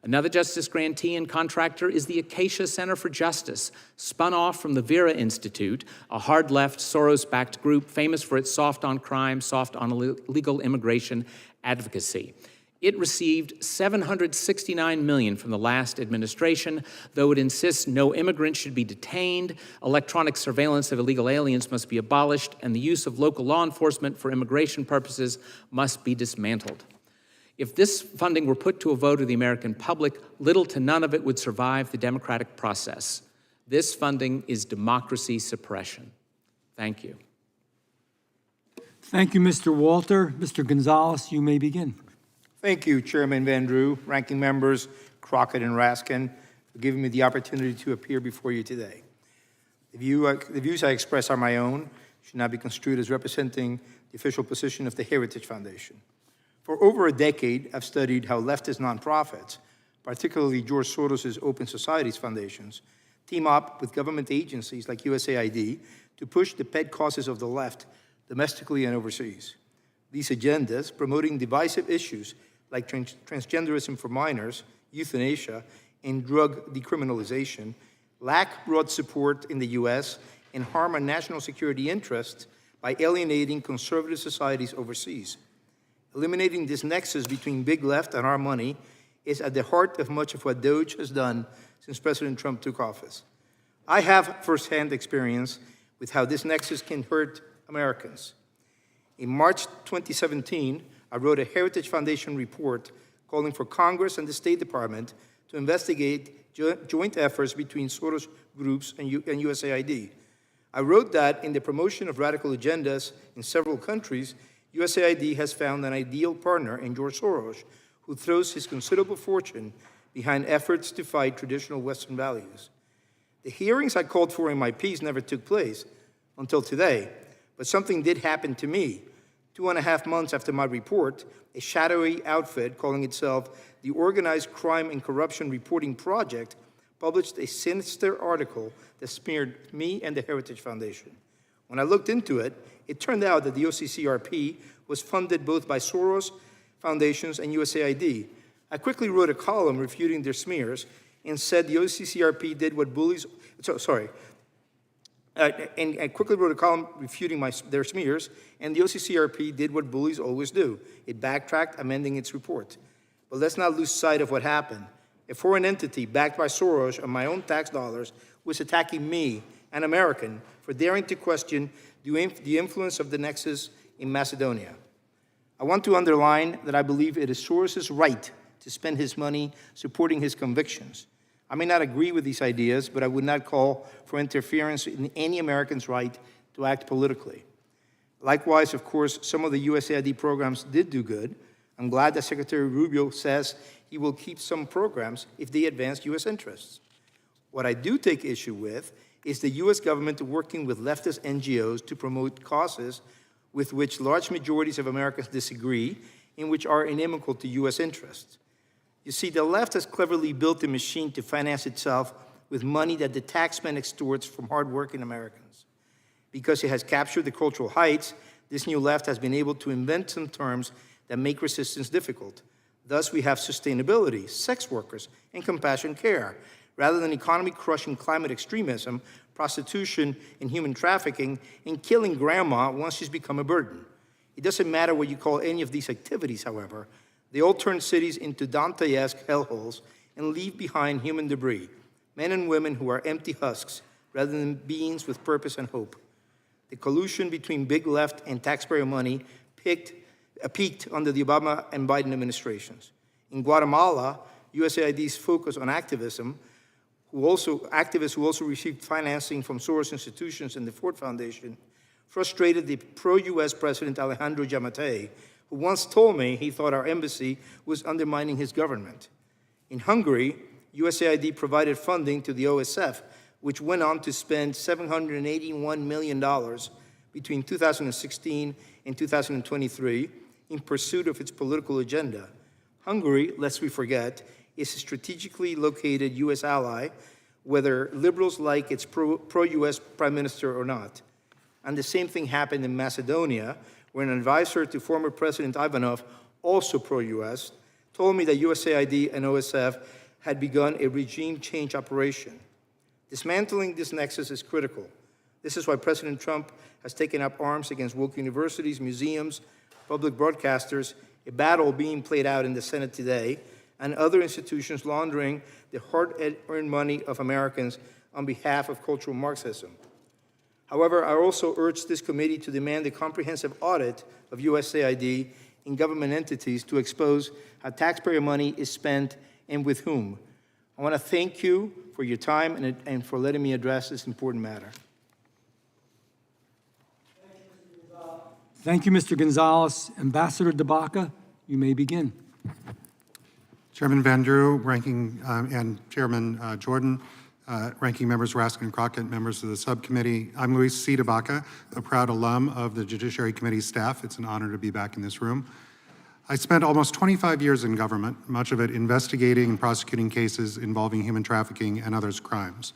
Another Justice grantee and contractor is the Acacia Center for Justice, spun off from the Vera Institute, a hard-left, Soros-backed group famous for its soft on crime, soft on illegal immigration advocacy. It received $769 million from the last administration, though it insists no immigrant should be detained, electronic surveillance of illegal aliens must be abolished, and the use of local law enforcement for immigration purposes must be dismantled. If this funding were put to a vote of the American public, little to none of it would survive the democratic process. This funding is democracy suppression. Thank you. Thank you, Mr. Walter. Mr. Gonzalez, you may begin. Thank you, Chairman Van Drew, Ranking Members Crockett and Raskin, for giving me the opportunity to appear before you today. The views I express are my own, should not be construed as representing the official position of the Heritage Foundation. For over a decade, I've studied how leftist nonprofits, particularly George Soros's Open Societies Foundations, team up with government agencies like USAID to push the pet causes of the left domestically and overseas. These agendas, promoting divisive issues like transgenderism for minors, euthanasia, and drug decriminalization, lack broad support in the U.S. and harm our national security interests by alienating conservative societies overseas. Eliminating this nexus between big left and our money is at the heart of much of what DOGE has done since President Trump took office. I have firsthand experience with how this nexus can hurt Americans. In March 2017, I wrote a Heritage Foundation report calling for Congress and the State Department to investigate joint efforts between Soros groups and USAID. I wrote that in the promotion of radical agendas in several countries, USAID has found an ideal partner in George Soros, who throws his considerable fortune behind efforts to fight traditional Western values. The hearings I called for in my piece never took place until today, but something did happen to me. 2.5 months after my report, a shadowy outfit calling itself the Organized Crime and Corruption Reporting Project published a sinister article that smeared me and the Heritage Foundation. When I looked into it, it turned out that the OCCRP was funded both by Soros foundations and USAID. I quickly wrote a column refuting their smears and said the OCCRP did what bullies, and I quickly wrote a column refuting their smears, and the OCCRP did what bullies always do. It backtracked, amending its report. But let's not lose sight of what happened. A foreign entity backed by Soros and my own tax dollars was attacking me, an American, for daring to question the influence of the nexus in Macedonia. I want to underline that I believe it is Soros's right to spend his money supporting his convictions. I may not agree with these ideas, but I would not call for interference in any American's right to act politically. Likewise, of course, some of the USAID programs did do good. I'm glad that Secretary Rubio says he will keep some programs if they advance U.S. interests. What I do take issue with is the U.S. government working with leftist NGOs to promote causes with which large majorities of Americans disagree and which are inimical to U.S. interests. You see, the left has cleverly built a machine to finance itself with money that the taxman extorts from hardworking Americans. Because it has captured the cultural heights, this new left has been able to invent some terms that make resistance difficult. Thus, we have sustainability, sex workers, and compassion care, rather than economy-crushing climate extremism, prostitution, and human trafficking, and killing grandma once she's become a burden. It doesn't matter what you call any of these activities, however. They all turn cities into Dante-esque hellholes and leave behind human debris, men and women who are empty husks rather than beings with purpose and hope. The collusion between big left and taxpayer money peaked under the Obama and Biden administrations. In Guatemala, USAID's focus on activists who also received financing from Soros institutions and the Ford Foundation, frustrated the pro-US President Alejandro Yamatei, who once told me he thought our embassy was undermining his government. In Hungary, USAID provided funding to the OSF, which went on to spend $781 million between 2016 and 2023 in pursuit of its political agenda. Hungary, lest we forget, is a strategically located U.S. ally, whether liberals like its pro-U.S. prime minister or not. And the same thing happened in Macedonia, where an advisor to former President Ivanov, also pro-U.S., told me that USAID and OSF had begun a regime change operation. Dismantling this nexus is critical. This is why President Trump has taken up arms against woke universities, museums, public broadcasters, a battle being played out in the Senate today, and other institutions laundering the hard-earned money of Americans on behalf of cultural Marxism. However, I also urge this committee to demand a comprehensive audit of USAID in government entities to expose how taxpayer money is spent and with whom. I want to thank you for your time and for letting me address this important matter. Thank you, Mr. Gonzalez. Ambassador DeBaca, you may begin. Chairman Van Drew, Ranking and Chairman Jordan, Ranking Members Raskin and Crockett, members of the subcommittee. I'm Luis C. DeBaca, a proud alum of the Judiciary Committee staff. It's an honor to be back in this room. I spent almost 25 years in government, much of it investigating and prosecuting cases involving human trafficking and others crimes.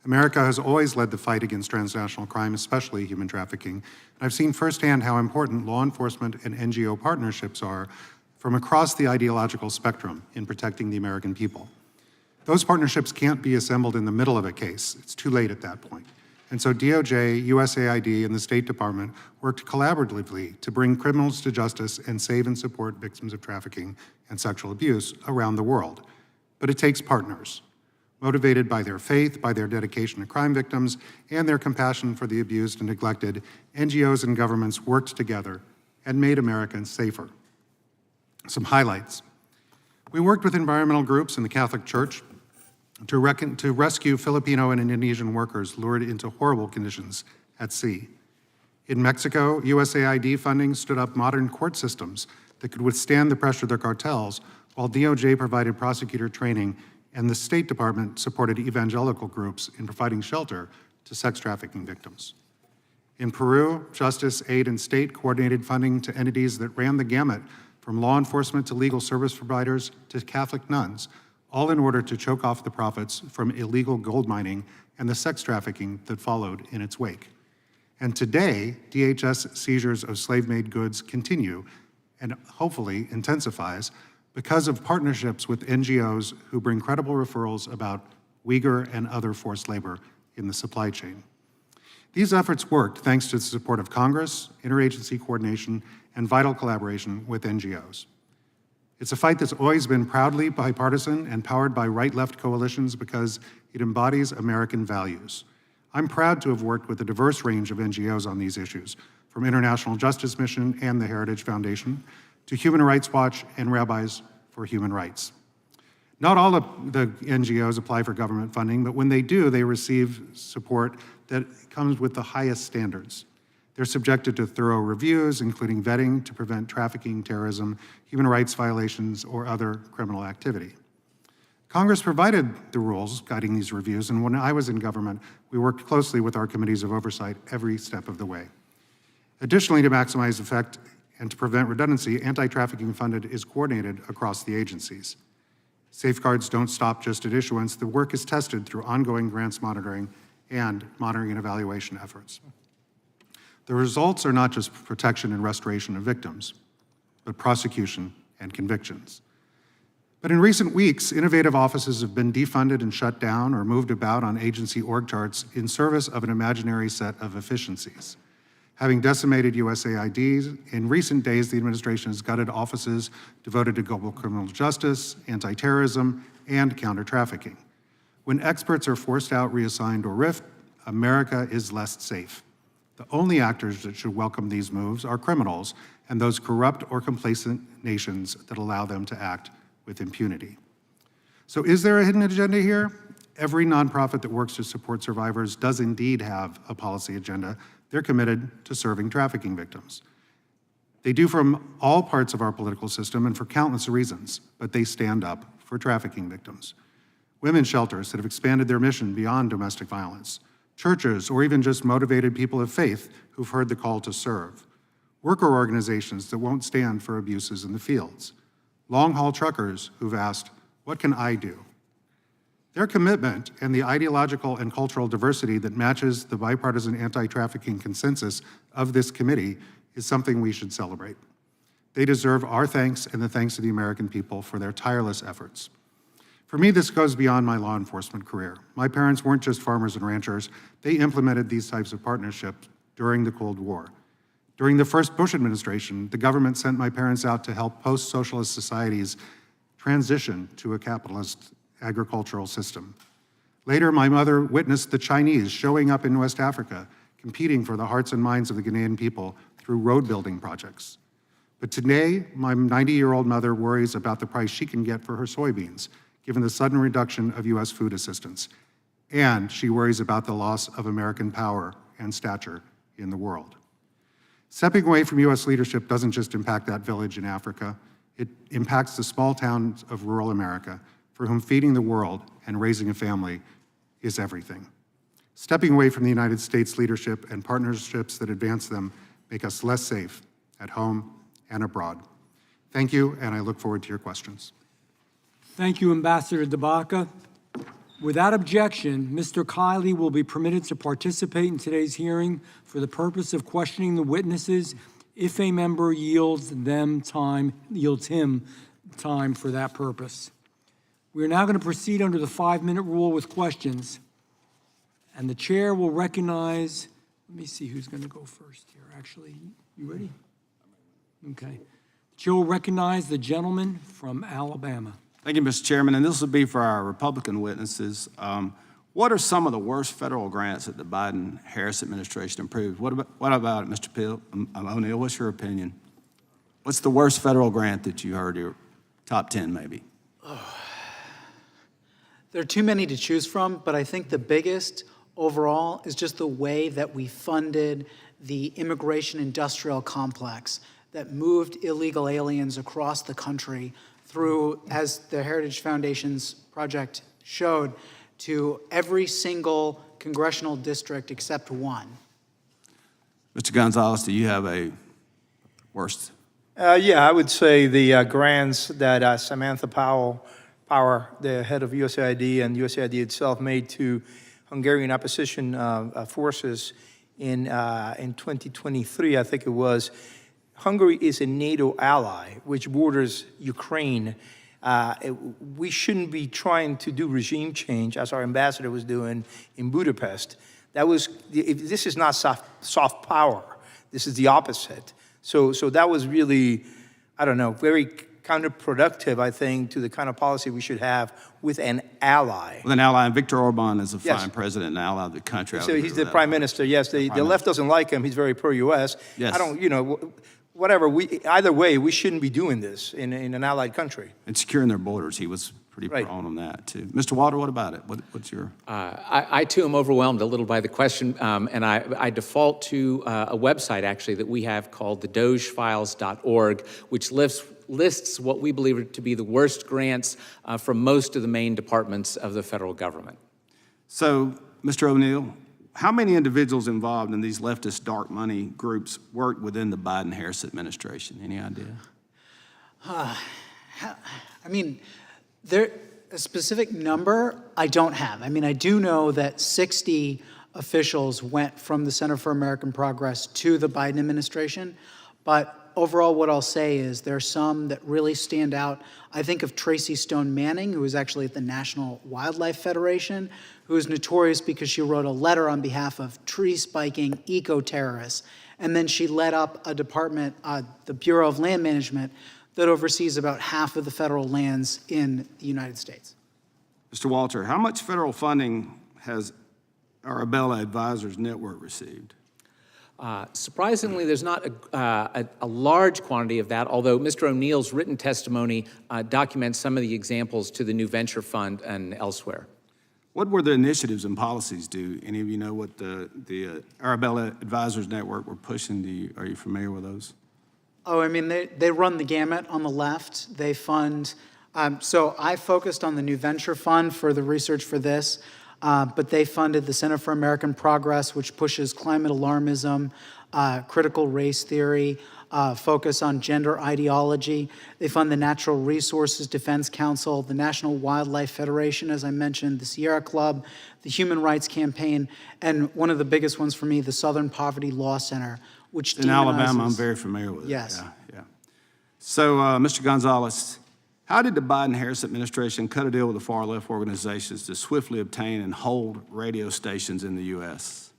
America has always led the fight against transnational crime, especially human trafficking. And I've seen firsthand how important law enforcement and NGO partnerships are from across the ideological spectrum in protecting the American people. Those partnerships can't be assembled in the middle of a case. It's too late at that point. And so DOJ, USAID, and the State Department worked collaboratively to bring criminals to justice and save and support victims of trafficking and sexual abuse around the world. But it takes partners, motivated by their faith, by their dedication to crime victims, and their compassion for the abused and neglected. NGOs and governments worked together and made Americans safer. Some highlights. We worked with environmental groups in the Catholic Church to rescue Filipino and Indonesian workers lured into horrible conditions at sea. In Mexico, USAID funding stood up modern court systems that could withstand the pressure of the cartels, while DOJ provided prosecutor training and the State Department supported evangelical groups in providing shelter to sex trafficking victims. In Peru, Justice, Aid, and State coordinated funding to entities that ran the gamut from law enforcement to legal service providers to Catholic nuns, all in order to choke off the profits from illegal gold mining and the sex trafficking that followed in its wake. And today, DHS seizures of slave-made goods continue and hopefully intensifies because of partnerships with NGOs who bring credible referrals about Uyghur and other forced labor in the supply chain. These efforts worked thanks to the support of Congress, interagency coordination, and vital collaboration with NGOs. It's a fight that's always been proudly bipartisan and powered by right-left coalitions because it embodies American values. I'm proud to have worked with a diverse range of NGOs on these issues, from International Justice Mission and the Heritage Foundation to Human Rights Watch and Rabbis for Human Rights. Not all of the NGOs apply for government funding, but when they do, they receive support that comes with the highest standards. They're subjected to thorough reviews, including vetting to prevent trafficking, terrorism, human rights violations, or other criminal activity. Congress provided the rules guiding these reviews, and when I was in government, we worked closely with our committees of oversight every step of the way. Additionally, to maximize effect and to prevent redundancy, anti-trafficking funding is coordinated across the agencies. Safeguards don't stop just at issuance. The work is tested through ongoing grants monitoring and monitoring and evaluation efforts. The results are not just protection and restoration of victims, but prosecution and convictions. But in recent weeks, innovative offices have been defunded and shut down or moved about on agency org charts in service of an imaginary set of efficiencies. Having decimated USAID, in recent days, the administration has gutted offices devoted to global criminal justice, anti-terrorism, and counter-trafficking. When experts are forced out, reassigned, or riffed, America is less safe. The only actors that should welcome these moves are criminals and those corrupt or complacent nations that allow them to act with impunity. So is there a hidden agenda here? Every nonprofit that works to support survivors does indeed have a policy agenda. They're committed to serving trafficking victims. They do from all parts of our political system and for countless reasons, but they stand up for trafficking victims. Women's shelters that have expanded their mission beyond domestic violence. Churches, or even just motivated people of faith who've heard the call to serve. Worker organizations that won't stand for abuses in the fields. Long-haul truckers who've asked, what can I do? Their commitment and the ideological and cultural diversity that matches the bipartisan anti-trafficking consensus of this committee is something we should celebrate. They deserve our thanks and the thanks of the American people for their tireless efforts. For me, this goes beyond my law enforcement career. My parents weren't just farmers and ranchers. They implemented these types of partnerships during the Cold War. During the first Bush administration, the government sent my parents out to help post-socialist societies transition to a capitalist agricultural system. Later, my mother witnessed the Chinese showing up in West Africa, competing for the hearts and minds of the Ghanaian people through road building projects. But today, my 90-year-old mother worries about the price she can get for her soybeans, given the sudden reduction of US food assistance. And she worries about the loss of American power and stature in the world. Stepping away from U.S. leadership doesn't just impact that village in Africa. It impacts the small towns of rural America, for whom feeding the world and raising a family is everything. Stepping away from the United States leadership and partnerships that advance them make us less safe at home and abroad. Thank you, and I look forward to your questions. Thank you, Ambassador DeBaca. Without objection, Mr. Kiley will be permitted to participate in today's hearing for the purpose of questioning the witnesses if a member yields him time for that purpose. We are now going to proceed under the 5-minute rule with questions. And the chair will recognize, let me see who's going to go first here. Actually, you ready? Okay. The chair will recognize the gentleman from Alabama. Thank you, Mr. Chairman, and this will be for our Republican witnesses. What are some of the worst federal grants that the Biden-Harris administration approved? What about it, Mr. O'Neill? What's your opinion? What's the worst federal grant that you heard, your top 10 maybe? There are too many to choose from, but I think the biggest overall is just the way that we funded the immigration industrial complex that moved illegal aliens across the country through, as the Heritage Foundation's project showed, to every single congressional district except one. Mr. Gonzalez, do you have a worst? Yeah, I would say the grants that Samantha Power, the head of USAID, and USAID itself made to Hungarian opposition forces in 2023, I think it was. Hungary is a NATO ally, which borders Ukraine. We shouldn't be trying to do regime change, as our ambassador was doing in Budapest. This is not soft power. This is the opposite. So that was really, I don't know, very counterproductive, I think, to the kind of policy we should have with an ally. With an ally, and Viktor Orban is a Yes. fine president and ally of the country. So he's the prime minister, yes. The left doesn't like him. He's very pro-U.S. Yes. I don't, whatever. Either way, we shouldn't be doing this in an allied country. And securing their borders, he was pretty Right. prone on that, too. Mr. Walter, what about it? What's your? I too am overwhelmed a little by the question, and I default to a website actually that we have called the dogefiles.org, which lists what we believe to be the worst grants from most of the main departments of the federal government. So, Mr. O'Neill, how many individuals involved in these leftist dark money groups worked within the Biden-Harris administration? Any idea? I mean, a specific number I don't have. I mean, I do know that 60 officials went from the Center for American Progress to the Biden administration, but overall what I'll say is there are some that really stand out. I think of Tracy Stone Manning, who was actually at the National Wildlife Federation, who is notorious because she wrote a letter on behalf of tree-spiking eco-terrorists, and then she led up a department, the Bureau of Land Management, that oversees about half of the federal lands in the United States. Mr. Walter, how much federal funding has Arabella Advisors Network received? Surprisingly, there's not a large quantity of that, although Mr. O'Neill's written testimony documents some of the examples to the New Venture Fund and elsewhere. What were the initiatives and policies do? Any of you know what the Arabella Advisors Network were pushing? Are you familiar with those? Oh, I mean, they run the gamut on the left. They fund, so I focused on the New Venture Fund for the research for this, but they funded the Center for American Progress, which pushes climate alarmism, critical race theory, focus on gender ideology. They fund the Natural Resources Defense Council, the National Wildlife Federation, as I mentioned, the Sierra Club, the Human Rights Campaign, and one of the biggest ones for me, the Southern Poverty Law Center, which In Alabama, I'm very familiar with it. Yes. Yeah. So, Mr. Gonzalez, how did the Biden-Harris administration cut a deal with the far-left organizations to swiftly obtain and hold radio stations in the U.S.?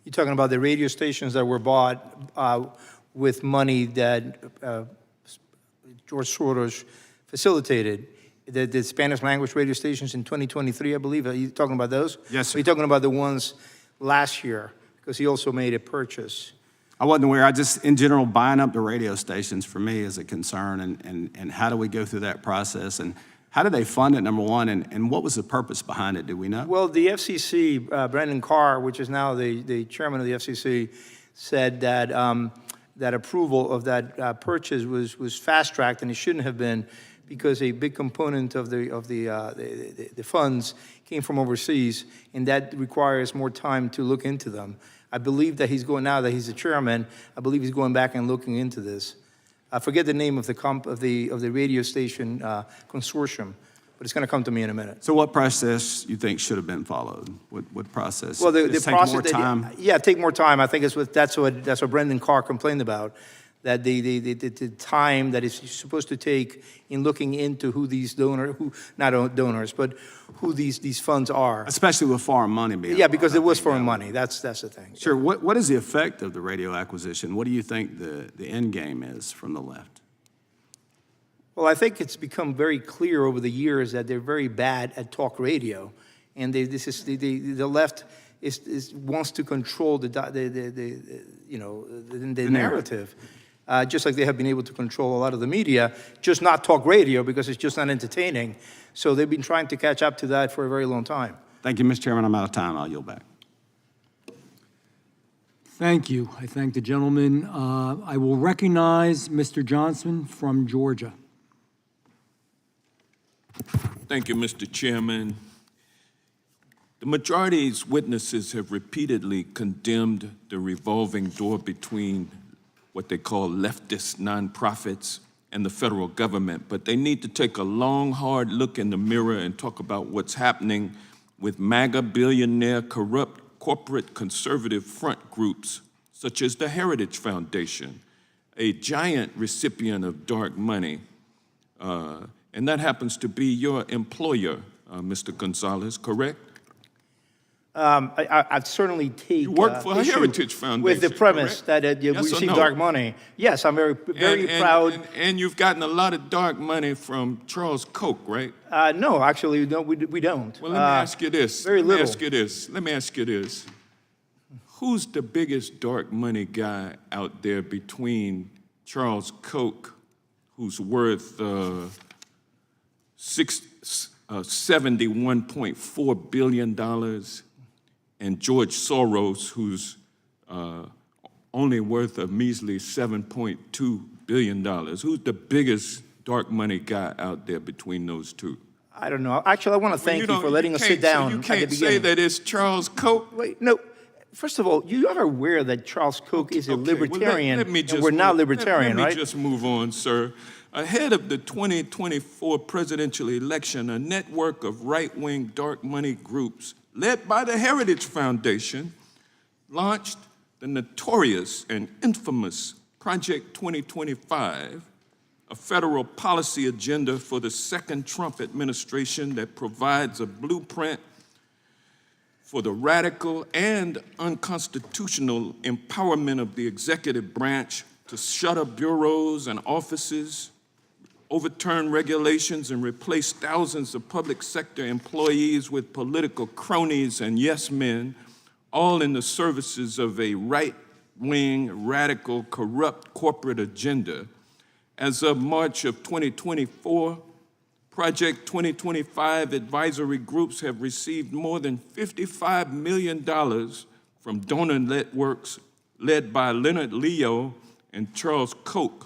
You're talking about the radio stations that were bought with money that George Soros facilitated, the Spanish language radio stations in 2023, I believe. Are you talking about those? Yes, sir. Are you talking about the ones last year? Because he also made a purchase. I wasn't aware. I just, in general, buying up the radio stations for me is a concern, and how do we go through that process, and how did they fund it, number one, and what was the purpose behind it? Do we know? Well, the FCC, Brandon Carr, which is now the chairman of the FCC, said that that approval of that purchase was fast-tracked, and it shouldn't have been, because a big component of the funds came from overseas, and that requires more time to look into them. I believe that now that he's the chairman, I believe he's going back and looking into this. I forget the name of the radio station consortium, but it's going to come to me in a minute. So what process you think should have been followed? What process? Well, the Just take process. more time? Yeah, take more time. I think that's what Brendan Carr complained about. That the time that it's supposed to take in looking into who these not donors, but who these funds are. Especially with foreign money being Yeah, because it involved, I was think foreign that money. That's the thing. Sure. What is the effect of the radio acquisition? What do you think the end game is from the left? Well, I think it's become very clear over the years that they're very bad at talk radio, and the left wants to control the narrative. Just like they have been able to control a lot of the media, just not talk radio because it's just not entertaining. So they've been trying to catch up to that for a very long time. Thank you, Mr. Chairman. I'm out of time. I'll yield back. Thank you. I thank the gentleman. I will recognize Mr. Johnson from Georgia. Thank you, Mr. Chairman. The majority's witnesses have repeatedly condemned the revolving door between what they call leftist nonprofits and the federal government, but they need to take a long, hard look in the mirror and talk about what's happening with MAGA billionaire corrupt corporate conservative front groups, such as the Heritage Foundation, a giant recipient of dark money, and that happens to be your employer, Mr. Gonzalez, correct? I'd certainly take You work for a issue Heritage Foundation, with the premise correct? that you Yes or receive no? dark money. Yes, I'm very And proud. And you've gotten a lot of dark money from Charles Koch, right? No, actually, no, we don't. Well, let me ask you this. very Let me little. ask you this. Let me ask you this. Who's the biggest dark money guy out there between Charles Koch, who's worth $71.4 billion, and George Soros, who's only worth a measly $7.2 billion? Who's the biggest dark money guy out there between those two? I don't know. Actually, I want to thank you for letting us sit can't- down You at the can't say beginning. that it's Charles Koch. Wait, no. First of all, you are aware that Charles Koch is a Okay, well, libertarian, let me and just we're not move- libertarian, let right? me just move on, sir. Ahead of the 2024 presidential election, a network of right-wing dark money groups led by the Heritage Foundation launched the notorious and infamous Project 2025, a federal policy agenda for the second Trump administration that provides a blueprint for the radical and unconstitutional empowerment of the executive branch to shut up bureaus and offices, overturn regulations, and replace thousands of public sector employees with political cronies and yes men, all in the services of a right-wing, radical, corrupt corporate agenda. As of March of 2024, Project 2025 advisory groups have received more than $55 million from donor networks led by Leonard Leo and Charles Koch.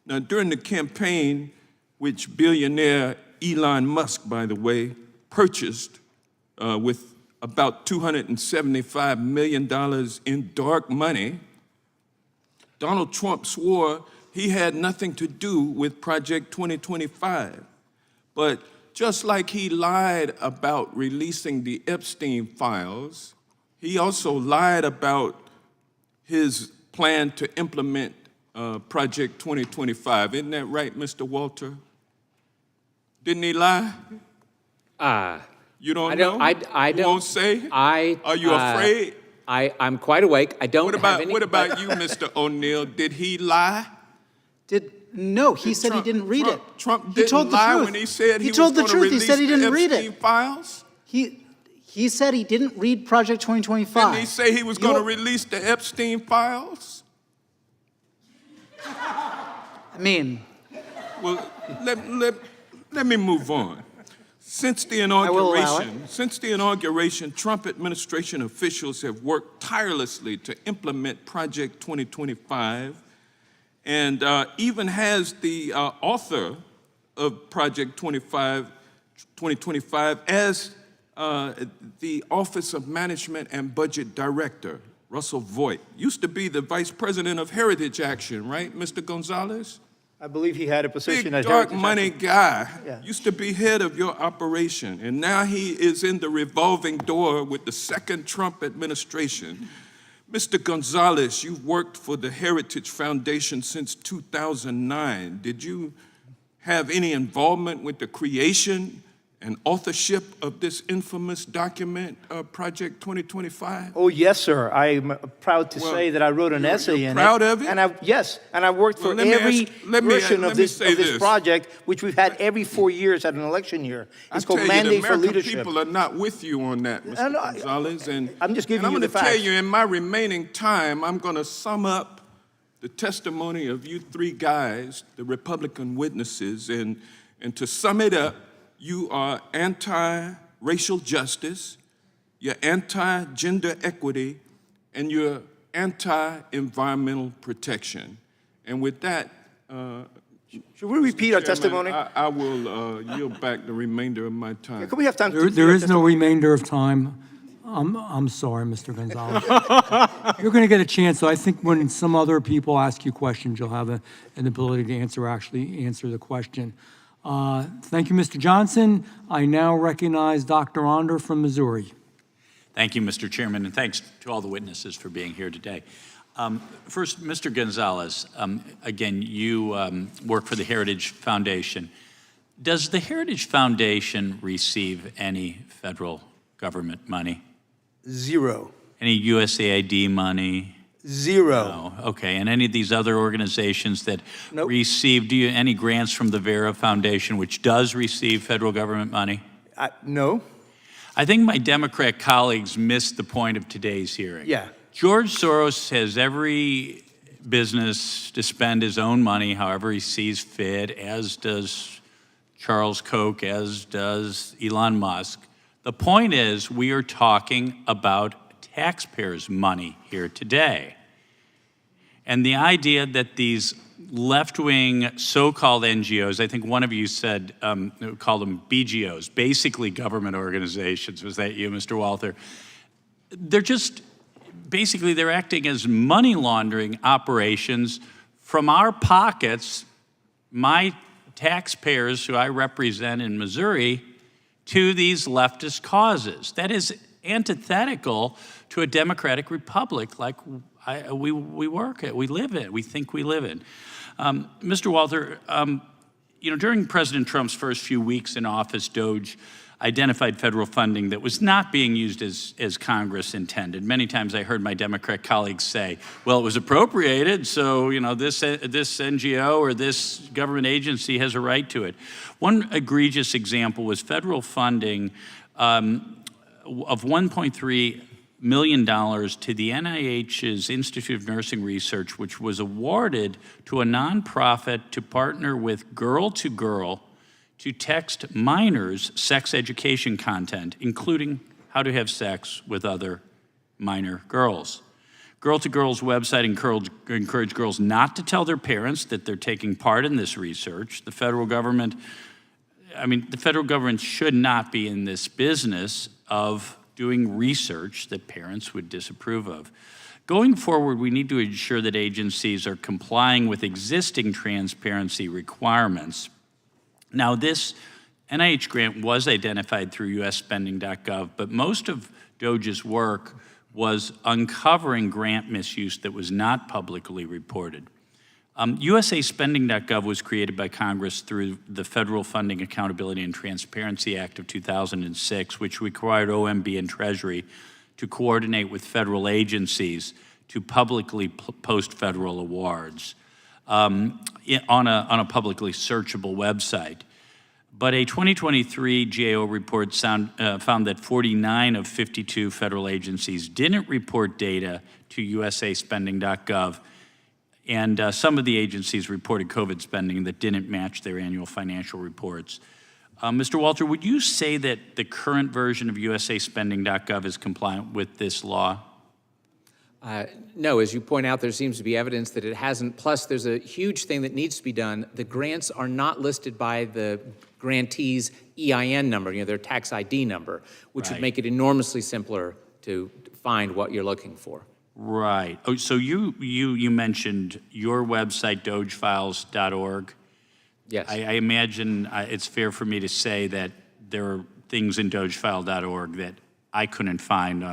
Now, during the campaign, which billionaire Elon Musk, by the way, purchased with about $275 million in dark money, Donald Trump swore he had nothing to do with Project 2025. But just like he lied about releasing the Epstein files, he also lied about his plan to implement Project 2025. Isn't that right, Mr. Walter? Didn't he lie? You don't know? I You don't. won't say? Are you afraid? I'm quite awake. I don't have any. What about you, Mr. O'Neill? Did he lie? No, he said he Trump- didn't read it. Trump He didn't told the lie truth. when he said he told was the going to truth. He release said he the didn't read Epstein it. files? He said he didn't read Project 2025. Didn't he say he was going to release the Epstein files? I mean, Well, let me move on. Since the will allow inauguration, Trump administration officials have worked tirelessly to implement Project 2025, and even has the author of Project 2025 as the Office of Management and Budget Director, Russell Voigt. Used to be the Vice President of Heritage Action, right, Mr. Gonzalez? I believe he had a position Big at dark Heritage money Action. guy. Yeah. Used to be head of your operation, and now he is in the revolving door with the second Trump administration. Mr. Gonzalez, you've worked for the Heritage Foundation since 2009. Did you have any involvement with the creation and authorship of this infamous document, Project 2025? Oh, yes, sir. I'm proud to Well, say that I wrote an essay you're in proud it. of it? And I've worked for Well, let me every ask- let me- version let of me this say this. project, which we've had every 4 years at an election year. I It's tell called you, the Mandate for American Leadership. people are not with you on that, Mr. no, Gonzalez. And I'm just giving and you I'm the going to tell facts. you, in my remaining time, I'm going to sum up the testimony of you three guys, the Republican witnesses, and to sum it up, you are anti-racial justice, you're anti-gender equity, and you're anti-environmental protection. And with that, Should we repeat our Chairman, testimony? I will yield back the remainder of my time. Could we have time to There repeat our is no testimony? remainder of time. I'm sorry, Mr. Gonzalez. You're going to get a chance, so I think when some other people ask you questions, you'll have an ability to answer the question. Thank you, Mr. Johnson. I now recognize Dr. Onder from Missouri. Thank you, Mr. Chairman, and thanks to all the witnesses for being here today. First, Mr. Gonzalez, again, you work for the Heritage Foundation. Does the Heritage Foundation receive any federal government money? Zero. Any USAID money? Zero. No. Okay. And any of these other organizations that Nope. receive, any grants from the Vera Foundation, which does receive federal government money? No. I think my Democrat colleagues missed the point of today's hearing. Yeah. George Soros has every business to spend his own money however he sees fit, as does Charles Koch, as does Elon Musk. The point is, we are talking about taxpayers' money here today. And the idea that these left-wing so-called NGOs, I think one of you said, called them BGOs, basically government organizations. Was that you, Mr. Walther? They're just, basically they're acting as money laundering operations from our pockets, my taxpayers who I represent in Missouri, to these leftist causes. That is antithetical to a democratic republic like we work at, we live in, we think we live in. Mr. Walther, during President Trump's first few weeks in office, DOJ identified federal funding that was not being used as Congress intended. Many times I heard my Democrat colleagues say, well, it was appropriated, so this NGO or this government agency has a right to it. One egregious example was federal funding of $1.3 million to the NIH's Institute of Nursing Research, which was awarded to a nonprofit to partner with Girl to Girl to text minors sex education content, including how to have sex with other minor girls. Girl to Girl's website encouraged girls not to tell their parents that they're taking part in this research. The federal government should not be in this business of doing research that parents would disapprove of. Going forward, we need to ensure that agencies are complying with existing transparency requirements. Now, this NIH grant was identified through usspending.gov, but most of DOJ's work was uncovering grant misuse that was not publicly reported. USAspending.gov was created by Congress through the Federal Funding Accountability and Transparency Act of 2006, which required OMB and Treasury to coordinate with federal agencies to publicly post federal awards on a publicly searchable website. But a 2023 GAO report found that 49 of 52 federal agencies didn't report data to USAspending.gov, and some of the agencies reported COVID spending that didn't match their annual financial reports. Mr. Walter, would you say that the current version of usaspending.gov is compliant with this law? No, as you point out, there seems to be evidence that it hasn't. Plus, there's a huge thing that needs to be done. The grants are not listed by the grantee's EIN number, their tax ID number, which would make it enormously simpler to find what you're looking for. Right. Oh, so you mentioned your website, dogefiles.org. Yes. I imagine it's fair for me to say that there are things in dogefile.org that I couldn't find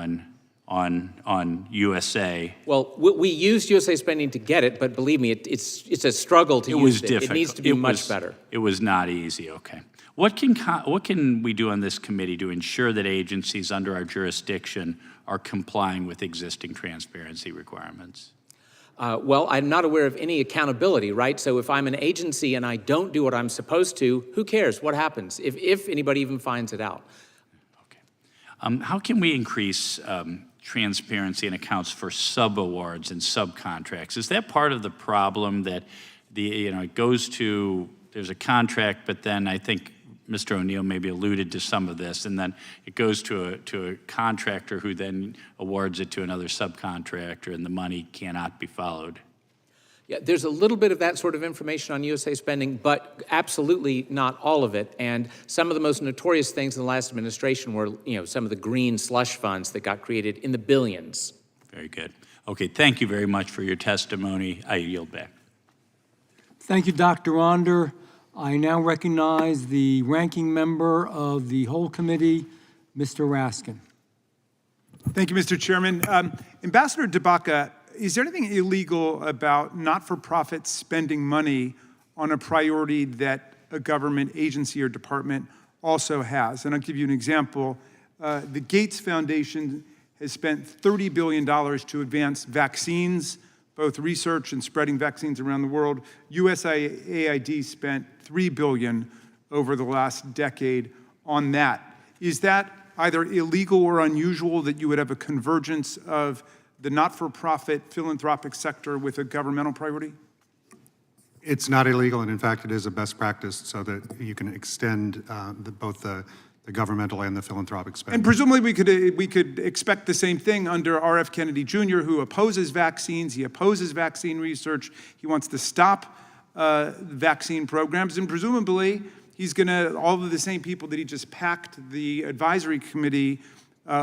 on USA. Well, we used USA Spending to get it, but believe me, it's a struggle to use it. It was difficult. It needs to be much better. It was not easy, okay. What can we do on this committee to ensure that agencies under our jurisdiction are complying with existing transparency requirements? Well, I'm not aware of any accountability, right? So if I'm an agency and I don't do what I'm supposed to, who cares? What happens if anybody even finds it out? Okay. How can we increase transparency in accounts for subawards and subcontracts? Is that part of the problem that it goes to, there's a contract, but then I think Mr. O'Neill maybe alluded to some of this, and then it goes to a contractor who then awards it to another subcontractor, and the money cannot be followed. Yeah, there's a little bit of that sort of information on USA Spending, but absolutely not all of it. And some of the most notorious things in the last administration were, some of the green slush funds that got created in the billions. Very good. Okay, thank you very much for your testimony. I yield back. Thank you, Dr. Onder. I now recognize the ranking member of the whole committee, Mr. Raskin. Thank you, Mr. Chairman. Ambassador DeBaca, is there anything illegal about not-for-profit spending money on a priority that a government agency or department also has? And I'll give you an example. The Gates Foundation has spent $30 billion to advance vaccines, both research and spreading vaccines around the world. USAID spent $3 billion over the last decade on that. Is that either illegal or unusual that you would have a convergence of the not-for-profit philanthropic sector with a governmental priority? It's not illegal, and in fact, it is a best practice so that you can extend both the governmental and the philanthropic spending. And presumably we could expect the same thing under R.F. Kennedy Jr., who opposes vaccines, he opposes vaccine research, he wants to stop vaccine programs, and presumably he's gonna, all of the same people that he just packed the advisory committee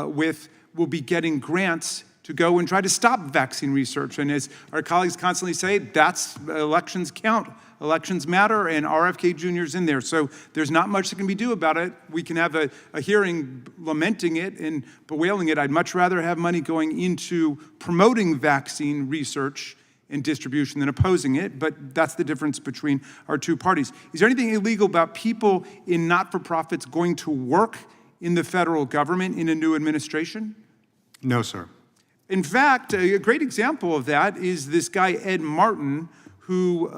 with will be getting grants to go and try to stop vaccine research. And as our colleagues constantly say, that's elections count. Elections matter, and RFK Jr. is in there. So there's not much that can be do about it. We can have a hearing lamenting it and bewailing it. I'd much rather have money going into promoting vaccine research and distribution than opposing it, but that's the difference between our two parties. Is there anything illegal about people in not-for-profits going to work in the federal government in a new administration? No, sir. In fact, a great example of that is this guy, Ed Martin, who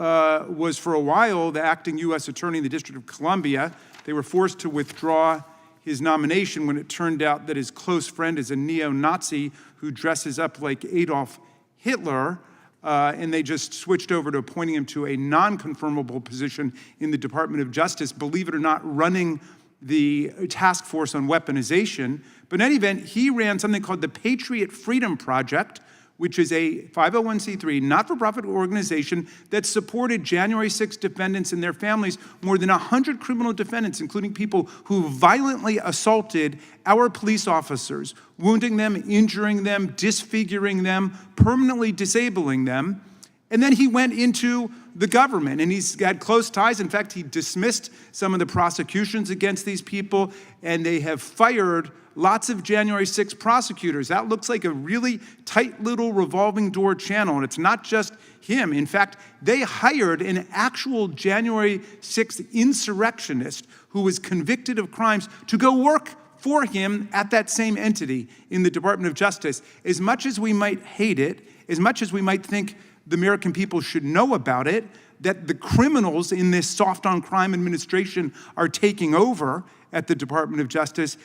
was for a while the acting U.S. attorney in the District of Columbia. They were forced to withdraw his nomination when it turned out that his close friend is a neo-Nazi who dresses up like Adolf Hitler, and they just switched over to appointing him to a non-confirmable position in the Department of Justice, believe it or not, running the task force on weaponization. But in any event, he ran something called the Patriot Freedom Project, which is a 501c3 not-for-profit organization that supported January 6 defendants and their families, more than 100 criminal defendants, including people who violently assaulted our police officers, wounding them, injuring them, disfiguring them, permanently disabling them. And then he went into the government, and he's got close ties. In fact, he dismissed some of the prosecutions against these people, and they have fired lots of January 6 prosecutors. That looks like a really tight little revolving door channel, and it's not just him. In fact, they hired an actual January 6th insurrectionist who was convicted of crimes to go work for him at that same entity in the Department of Justice. As much as we might hate it, as much as we might think the American people should know about it, that the criminals in this soft-on-crime administration are taking over at the Department of Justice,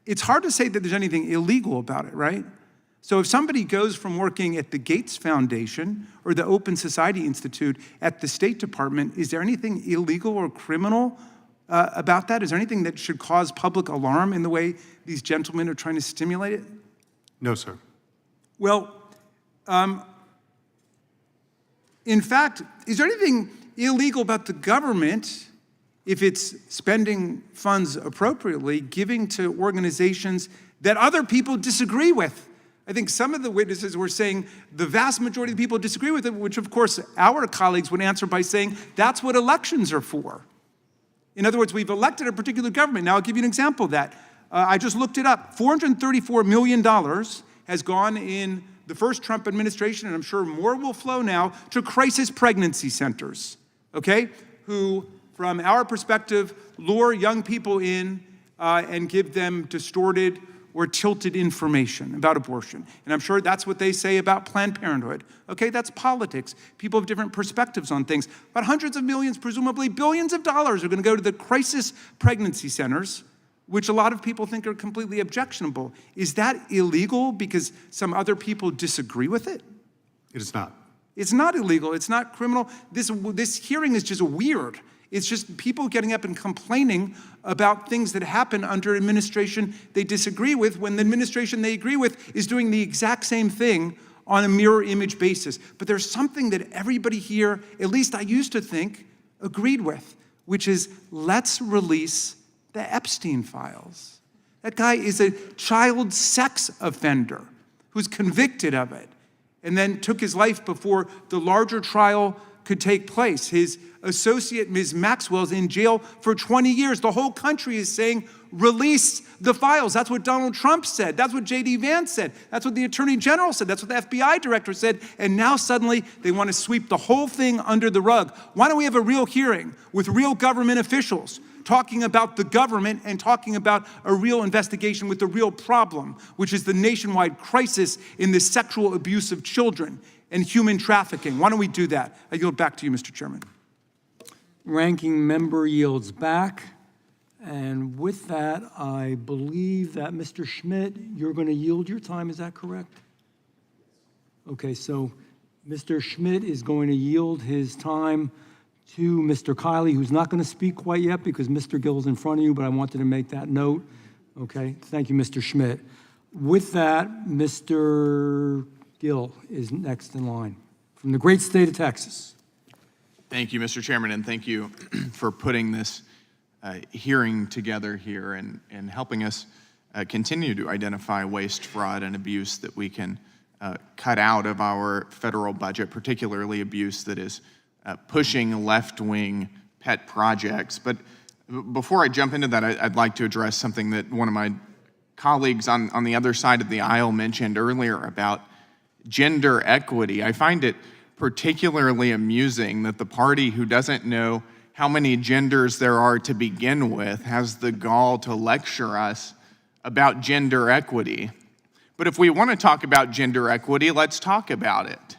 it's hard to say that there's anything illegal about it, right? So if somebody goes from working at the Gates Foundation or the Open Society Institute at the State Department, is there anything illegal or criminal about that? Is there anything that should cause public alarm in the way these gentlemen are trying to stimulate it? No, sir. Well, in fact, is there anything illegal about the government, if it's spending funds appropriately, giving to organizations that other people disagree with? I think some of the witnesses were saying the vast majority of the people disagree with it, which of course our colleagues would answer by saying that's what elections are for. In other words, we've elected a particular government. Now I'll give you an example of that. I just looked it up. $434 million has gone in the first Trump administration, and I'm sure more will flow now, to crisis pregnancy centers, okay? Who, from our perspective, lure young people in and give them distorted or tilted information about abortion. And I'm sure that's what they say about Planned Parenthood. Okay, that's politics. People have different perspectives on things. But hundreds of millions, presumably billions of dollars, are going to go to the crisis pregnancy centers, which a lot of people think are completely objectionable. Is that illegal because some other people disagree with it? It is not. It's not illegal. It's not criminal. This hearing is just weird. It's just people getting up and complaining about things that happen under administration they disagree with when the administration they agree with is doing the exact same thing on a mirror image basis. But there's something that everybody here, at least I used to think, agreed with, which is let's release the Epstein files. That guy is a child sex offender who's convicted of it and then took his life before the larger trial could take place. His associate, Ms. Maxwell, is in jail for 20 years. The whole country is saying, release the files. That's what Donald Trump said. That's what J.D. Vance said. That's what the Attorney General said. That's what the FBI director said. And now suddenly they want to sweep the whole thing under the rug. Why don't we have a real hearing with real government officials talking about the government and talking about a real investigation with the real problem, which is the nationwide crisis in the sexual abuse of children and human trafficking? Why don't we do that? I yield back to you, Mr. Chairman. Ranking member yields back. And with that, I believe that Mr. Schmidt, you're going to yield your time. Is that correct? Okay, so Mr. Schmidt is going to yield his time to Mr. Kiley, who's not going to speak quite yet because Mr. Gill is in front of you, but I wanted to make that note. Okay, thank you, Mr. Schmidt. With that, Mr. Gill is next in line from the great state of Texas. Thank you, Mr. Chairman, and thank you for putting this hearing together here and helping us continue to identify waste, fraud, and abuse that we can cut out of our federal budget, particularly abuse that is pushing left-wing pet projects. But before I jump into that, I'd like to address something that one of my colleagues on the other side of the aisle mentioned earlier about gender equity. I find it particularly amusing that the party who doesn't know how many genders there are to begin with has the gall to lecture us about gender equity. But if we want to talk about gender equity, let's talk about it.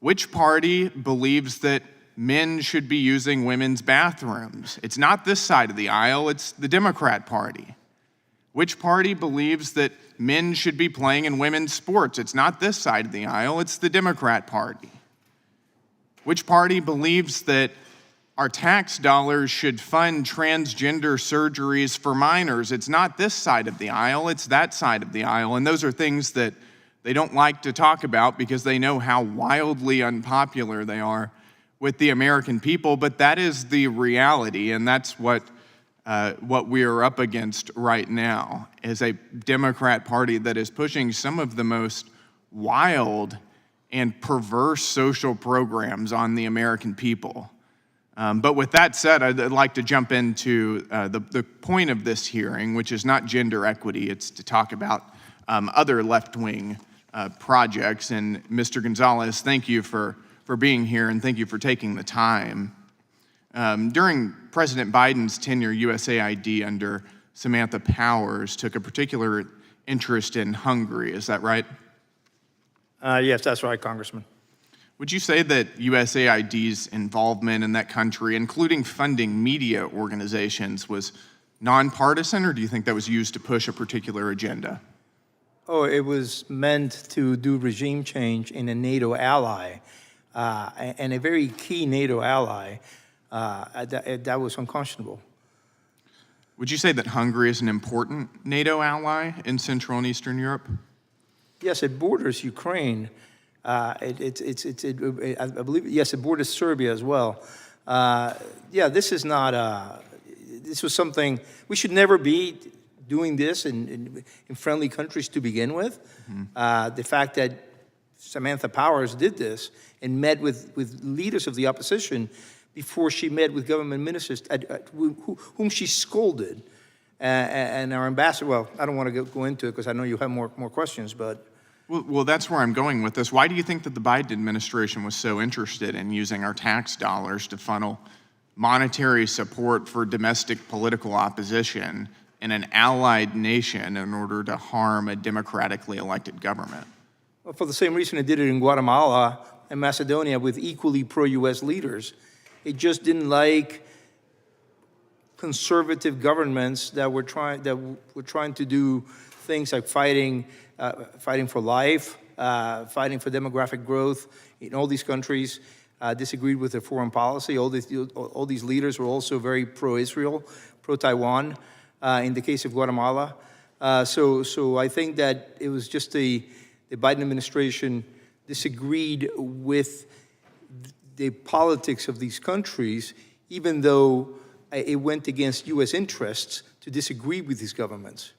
Which party believes that men should be using women's bathrooms? It's not this side of the aisle, it's the Democrat Party. Which party believes that men should be playing in women's sports? It's not this side of the aisle, it's the Democrat Party. Which party believes that our tax dollars should fund transgender surgeries for minors? It's not this side of the aisle, it's that side of the aisle. And those are things that they don't like to talk about because they know how wildly unpopular they are with the American people, but that is the reality, and that's what we are up against right now, is a Democrat Party that is pushing some of the most wild and perverse social programs on the American people. But with that said, I'd like to jump into the point of this hearing, which is not gender equity, it's to talk about other left-wing projects. And Mr. Gonzalez, thank you for being here and thank you for taking the time. During President Biden's tenure, USAID under Samantha Powers took a particular interest in Hungary. Is that right? Yes, that's right, Congressman. Would you say that USAID's involvement in that country, including funding media organizations, was nonpartisan, or do you think that was used to push a particular agenda? Oh, it was meant to do regime change in a NATO ally, and a very key NATO ally. That was unconscionable. Would you say that Hungary is an important NATO ally in Central and Eastern Europe? Yes, it borders Ukraine. I believe, yes, it borders Serbia as well. Yeah, this is not, this was something, we should never be doing this in friendly countries to begin with. The fact that Samantha Powers did this and met with leaders of the opposition before she met with government ministers whom she scolded. And our ambassador, well, I don't want to go into it because I know you have more questions, but. Well, that's where I'm going with this. Why do you think that the Biden administration was so interested in using our tax dollars to funnel monetary support for domestic political opposition in an allied nation in order to harm a democratically elected government? Well, for the same reason it did it in Guatemala and Macedonia with equally pro-U.S. leaders. It just didn't like conservative governments that were trying to do things like fighting for life, fighting for demographic growth in all these countries. Disagreed with their foreign policy. All these leaders were also very pro-Israel, pro-Taiwan. In the case of Guatemala, so I think that it was just the Biden administration disagreed with the politics of these countries, even though it went against U.S. interests to disagree with these governments.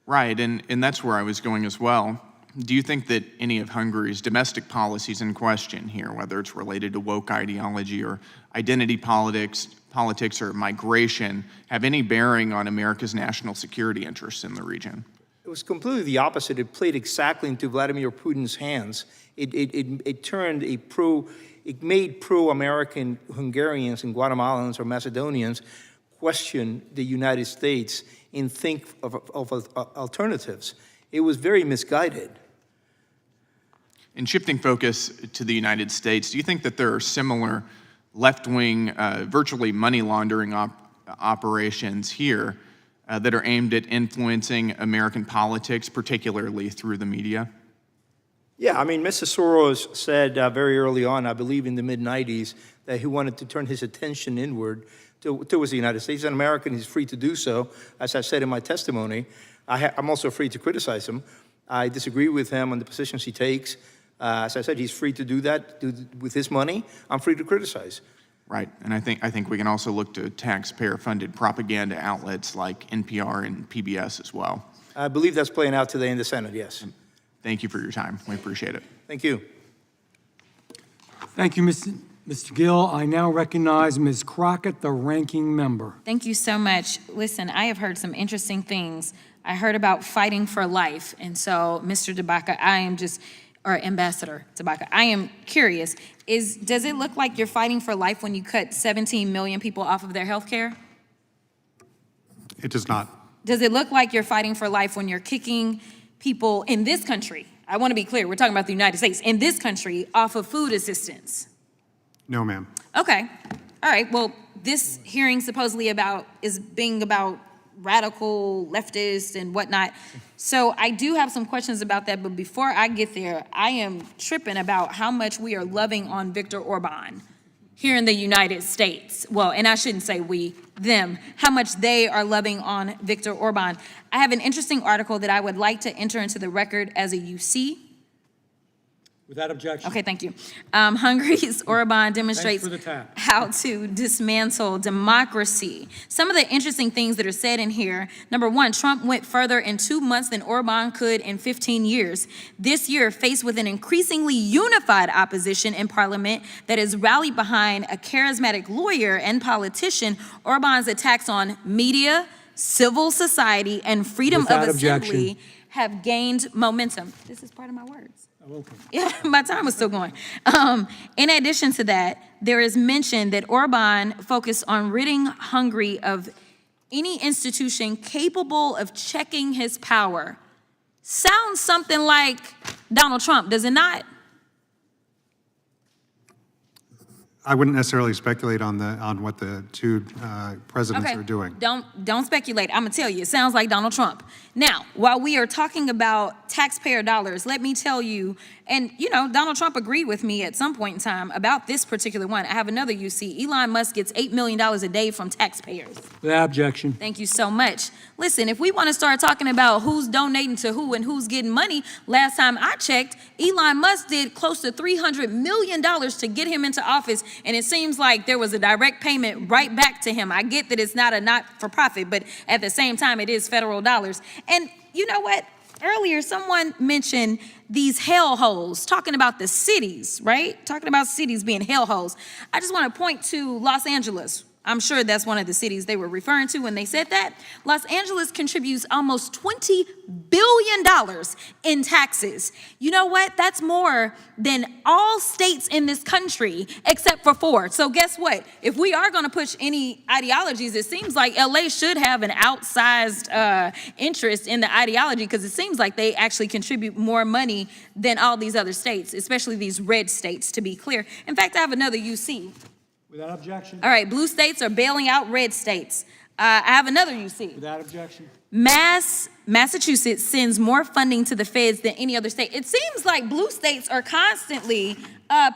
Right, and that's where I was going as well. Do you think that any of Hungary's domestic policies in question here, whether it's related to woke ideology or identity politics or migration, have any bearing on America's national security interests in the region? It was completely the opposite. It played exactly into Vladimir Putin's hands. It made pro-American Hungarians and Guatemalans or Macedonians question the United States and think of alternatives. It was very misguided. And shifting focus to the United States, do you think that there are similar left-wing, virtually money laundering operations here that are aimed at influencing American politics, particularly through the media? Yeah, I mean, Mr. Soros said very early on, I believe in the mid-'90s, that he wanted to turn his attention inward towards the United States. He's an American, he's free to do so. As I said in my testimony, I'm also free to criticize him. I disagree with him on the positions he takes. As I said, he's free to do that with his money. I'm free to criticize. Right, and I think we can also look to taxpayer-funded propaganda outlets like NPR and PBS as well. I believe that's playing out today in the Senate, yes. Thank you for your time. We appreciate it. Thank you. Thank you, Mr. Gill. I now recognize Ms. Crockett, the ranking member. Thank you so much. Listen, I have heard some interesting things. I heard about fighting for life, and so, Mr. Tabaka, or Ambassador Tabaka, I am curious, does it look like you're fighting for life when you cut 17 million people off of their health care? It does not. Does it look like you're fighting for life when you're kicking people in this country? I want to be clear, we're talking about the United States, in this country, off of food assistance? No, ma'am. Okay, all right, well, this hearing supposedly is being about radical leftists and whatnot. So I do have some questions about that, but before I get there, I am tripping about how much we are loving on Viktor Orban here in the United States. Well, and I shouldn't say we, them, how much they are loving on Viktor Orban. I have an interesting article that I would like to enter into the record as a UC. Without objection. Okay, thank you. Hungary's Orban demonstrates Thanks for the tap. how to dismantle democracy. Some of the interesting things that are said in here. Number one, Trump went further in 2 months than Orban could in 15 years. This year, faced with an increasingly unified opposition in parliament that is rallied behind a charismatic lawyer and politician, Orban's attacks on media, civil society, and freedom Without of assembly objection. have gained momentum. This is part of my words. Okay. Yeah, my time was still going. In addition to that, there is mention that Orban focused on ridding Hungary of any institution capable of checking his power. Sounds something like Donald Trump, does it not? I wouldn't necessarily speculate on what the two presidents are doing. Don't speculate. I'm gonna tell you, it sounds like Donald Trump. Now, while we are talking about taxpayer dollars, let me tell you, And, you know, Donald Trump agreed with me at some point in time about this particular one. I have another UC. Elon Musk gets $8 million a day from taxpayers. Without objection. Thank you so much. Listen, if we want to start talking about who's donating to who and who's getting money, last time I checked, Elon Musk did close to $300 million to get him into office, and it seems like there was a direct payment right back to him. I get that it's not a not-for-profit, but at the same time, it is federal dollars. And you know what? Earlier, someone mentioned these hellholes, talking about the cities, right? Talking about cities being hellholes. I just want to point to Los Angeles. I'm sure that's one of the cities they were referring to when they said that. Los Angeles contributes almost $20 billion in taxes. You know what? That's more than all states in this country except for 4. So guess what? If we are going to push any ideologies, it seems like LA should have an outsized interest in the ideology, because it seems like they actually contribute more money than all these other states, especially these red states, to be clear. In fact, I have another UC. Without objection. All right, blue states are bailing out red states. I have another UC. Without objection. Massachusetts sends more funding to the feds than any other state. It seems like blue states are constantly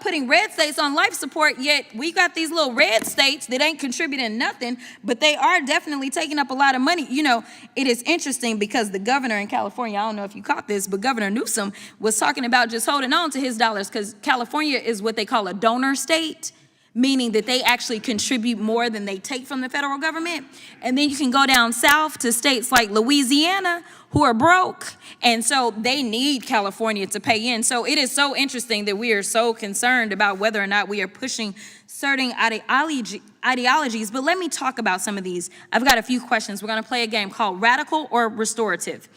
putting red states on life support, yet we got these little red states that ain't contributing nothing, but they are definitely taking up a lot of money. You know, it is interesting because the governor in California, I don't know if you caught this, but Governor Newsom was talking about just holding on to his dollars, because California is what they call a donor state, meaning that they actually contribute more than they take from the federal government. And then you can go down south to states like Louisiana, who are broke, and so they need California to pay in. So it is so interesting that we are so concerned about whether or not we are pushing certain ideologies. But let me talk about some of these. I've got a few questions. We're gonna play a game called Radical or Restorative.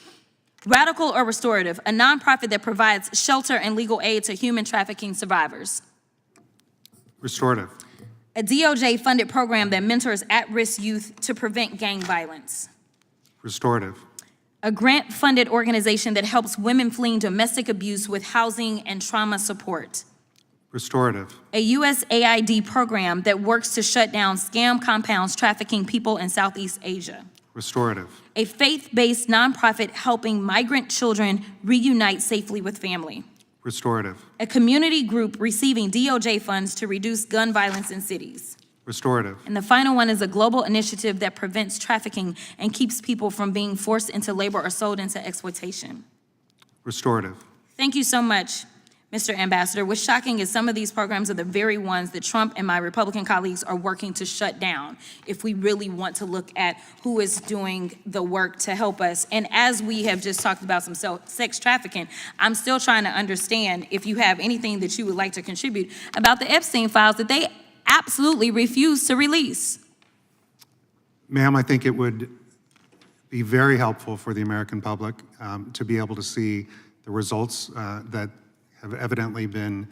Radical or Restorative, a nonprofit that provides shelter and legal aid to human trafficking survivors. Restorative. A DOJ-funded program that mentors at-risk youth to prevent gang violence. Restorative. A grant-funded organization that helps women fleeing domestic abuse with housing and trauma support. Restorative. A USAID program that works to shut down scam compounds trafficking people in Southeast Asia. Restorative. A faith-based nonprofit helping migrant children reunite safely with family. Restorative. A community group receiving DOJ funds to reduce gun violence in cities. Restorative. And the final one is a global initiative that prevents trafficking and keeps people from being forced into labor or sold into exploitation. Restorative. Thank you so much, Mr. Ambassador. What's shocking is some of these programs are the very ones that Trump and my Republican colleagues are working to shut down if we really want to look at who is doing the work to help us. And as we have just talked about some sex trafficking, I'm still trying to understand if you have anything that you would like to contribute about the Epstein files that they absolutely refuse to release. Ma'am, I think it would be very helpful for the American public to be able to see the results that have evidently been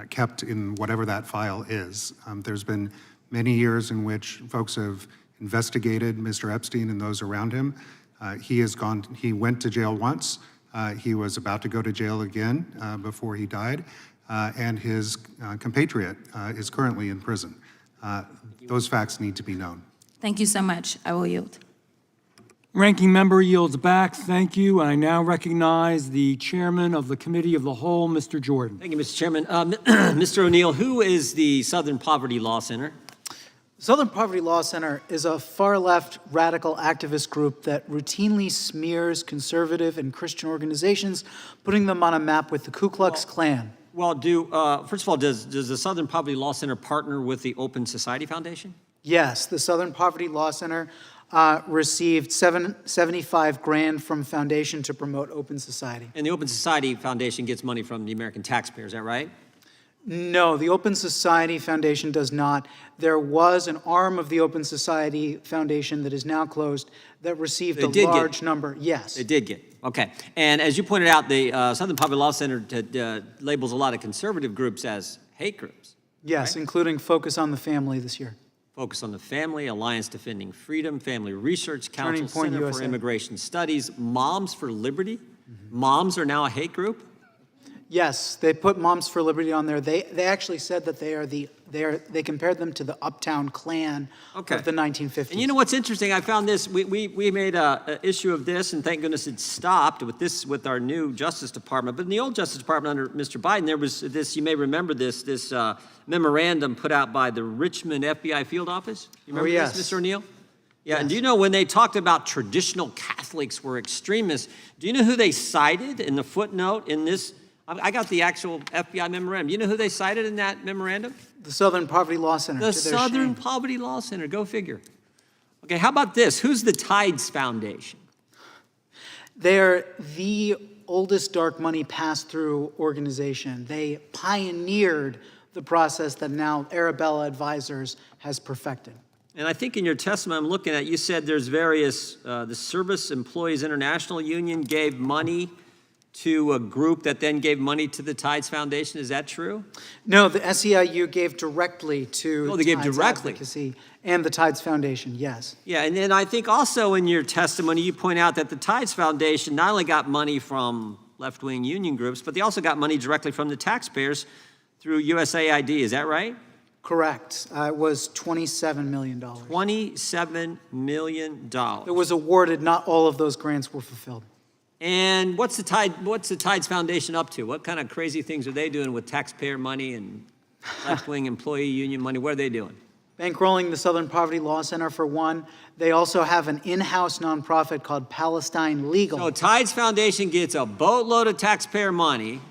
kept in whatever that file is. There's been many years in which folks have investigated Mr. Epstein and those around him. He went to jail once. He was about to go to jail again before he died. And his compatriot is currently in prison. Those facts need to be known. Thank you so much. I will yield. Ranking member yields back. Thank you. And I now recognize the chairman of the Committee of the Whole, Mr. Jordan. Thank you, Mr. Chairman. Mr. O'Neill, who is the Southern Poverty Law Center? Southern Poverty Law Center is a far-left radical activist group that routinely smears conservative and Christian organizations, putting them on a map with the Ku Klux Klan. Well, first of all, does the Southern Poverty Law Center partner with the Open Society Foundation? Yes, the Southern Poverty Law Center received $75,000 from foundation to promote Open Society. And the Open Society Foundation gets money from the American taxpayer, is that right? No, the Open Society Foundation does not. There was an arm of the Open Society Foundation that is now closed that received a large number. Yes. It did get. Okay. And as you pointed out, the Southern Poverty Law Center labels a lot of conservative groups as hate groups. Yes, right? Including Focus on the Family this year. Focus on the Family, Alliance Defending Freedom, Family Research Council, Center for Immigration Studies, Moms for Liberty. Mm-hmm. Moms are now a hate group? Yes, they put Moms for Liberty on there. They actually said that they compared them to the Uptown Klan of the 1950s. And you know what's interesting? I found this. We made an issue of this, and thank goodness it stopped with our new Justice Department. But in the old Justice Department under Mr. Biden, there was this. You may remember this memorandum put out by the Richmond FBI field office. You remember yes. this, Mr. O'Neill? Yeah, Yes. and do you know when they talked about traditional Catholics were extremists, do you know who they cited in the footnote in this? I got the actual FBI memorandum. You know who they cited in that memorandum? The Southern Poverty Law Center. The to their Southern shame. Poverty Law Center. Go figure. Okay, how about this? Who's the Tides Foundation? They're the oldest dark money pass-through organization. They pioneered the process that now Arabella Advisors has perfected. And I think in your testimony I'm looking at, you said there's various, the Service Employees International Union gave money to a group that then gave money to the Tides Foundation. Is that true? No, the SEIU gave directly to Oh, they gave Tides directly. Advocacy and the Tides Foundation, yes. Yeah, and then I think also in your testimony you point out that the Tides Foundation not only got money from left-wing union groups, but they also got money directly from the taxpayers through USAID. Is that right? Correct. It was $27 million. $27 million. It was awarded. Not all of those grants were fulfilled. And what's the Tides Foundation up to? What kind of crazy things are they doing with taxpayer money and left-wing employee union money? What are they doing? Bankrolling the Southern Poverty Law Center, for one. They also have an in-house nonprofit called Palestine Legal. So Tides Foundation gets a boatload of taxpayer money.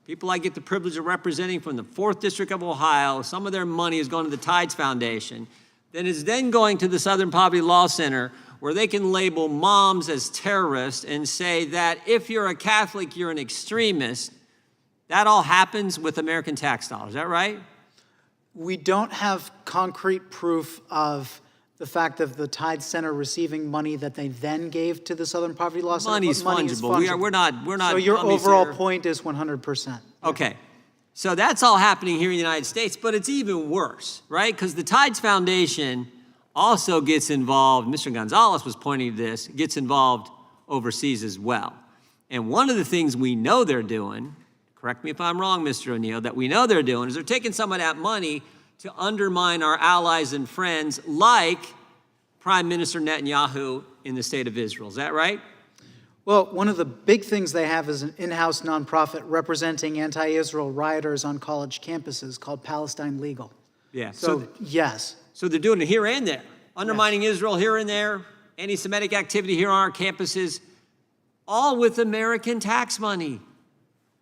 People I get the privilege of representing from the 4th District of Ohio, some of their money is going to the Tides Foundation. Then it's then going to the Southern Poverty Law Center, where they can label moms as terrorists and say that if you're a Catholic, you're an extremist. That all happens with American tax dollars. Is that right? We don't have concrete proof of the fact of the Tides Center receiving money that they then gave to the Southern Poverty Law Center. Money's But money is fungible. We're not. So your dummies overall here. point is 100%. Okay. So that's all happening here in the United States, but it's even worse, right? Because the Tides Foundation also gets involved, Mr. Gonzalez was pointing to this, gets involved overseas as well. And one of the things we know they're doing, correct me if I'm wrong, Mr. O'Neill, that we know they're doing is they're taking some of that money to undermine our allies and friends like Prime Minister Netanyahu in the state of Israel. Is that right? Well, one of the big things they have is an in-house nonprofit representing anti-Israel rioters on college campuses called Palestine Legal. Yeah. So yes. So they're doing it here and there, undermining Israel here and there, anti-Semitic activity here on our campuses, all with American tax money.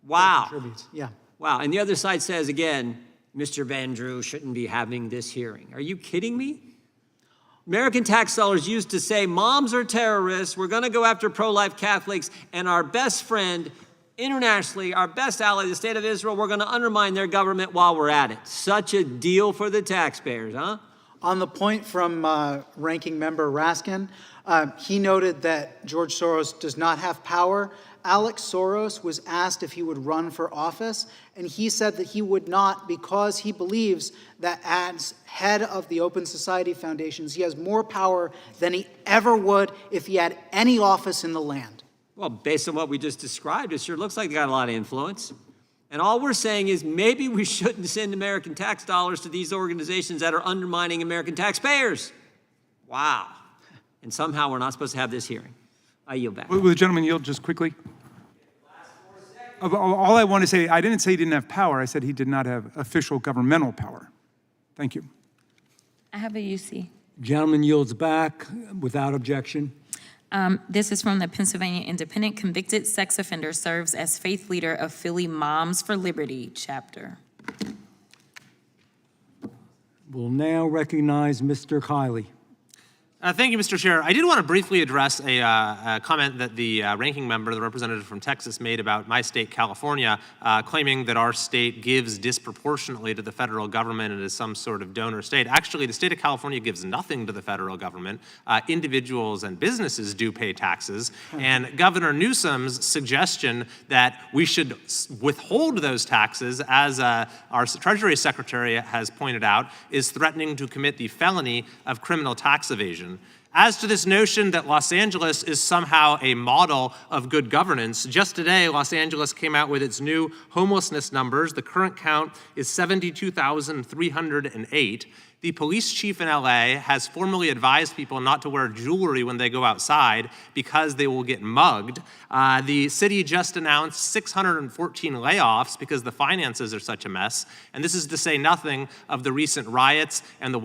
Wow. Contributes. Yeah. Wow. And the other side says, again, Mr. Van Drew shouldn't be having this hearing. Are you kidding me? American tax dollars used to say, moms are terrorists, we're going to go after pro-life Catholics, and our best friend internationally, our best ally, the state of Israel, we're going to undermine their government while we're at it. Such a deal for the taxpayers, huh? On the point from Ranking Member Raskin, he noted that George Soros does not have power. Alex Soros was asked if he would run for office, and he said that he would not because he believes that as head of the Open Society Foundations, he has more power than he ever would if he had any office in the land. Well, based on what we just described, it sure looks like they got a lot of influence. And all we're saying is maybe we shouldn't send American tax dollars to these organizations that are undermining American taxpayers. Wow. And somehow we're not supposed to have this hearing. I yield back. Will the gentleman yield just quickly? All I want to say, I didn't say he didn't have power. I said he did not have official governmental power. Thank you. I have a UC. Gentleman yields back without objection. This is from the Pennsylvania Independent. Convicted sex offender serves as faith leader of Philly Moms for Liberty chapter. We'll now recognize Mr. Kiley. Thank you, Mr. Chair. I did want to briefly address a comment that the ranking member, the representative from Texas, made about my state, California, claiming that our state gives disproportionately to the federal government and is some sort of donor state. Actually, the state of California gives nothing to the federal government. Individuals and businesses do pay taxes, and Governor Newsom's suggestion that we should withhold those taxes, as our Treasury Secretary has pointed out, is threatening to commit the felony of criminal tax evasion. administration. As to this notion that Los Angeles is somehow a model of good governance, just today, Los Angeles came out with its new homelessness numbers. The current count is 72,308. The police chief in LA has formally advised people not to wear jewelry when they go outside because they will get mugged. The city just announced 614 layoffs because the finances are such a mess. And this is to say nothing of the recent riots and the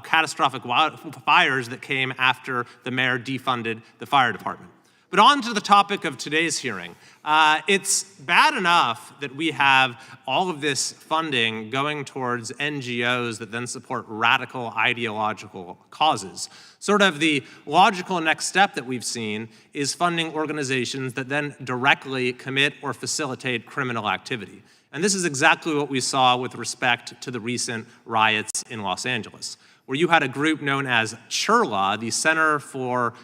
catastrophic wildfires that came after the mayor defunded the fire department. But on to the topic of today's hearing. It's bad enough that we have all of this funding going towards NGOs that then support radical ideological causes. Sort of the logical next step that we've seen is funding organizations that then directly commit or facilitate criminal activity. And this is exactly what we saw with respect to the recent riots in Los Angeles, where you had a group known as CHRLA, the Center for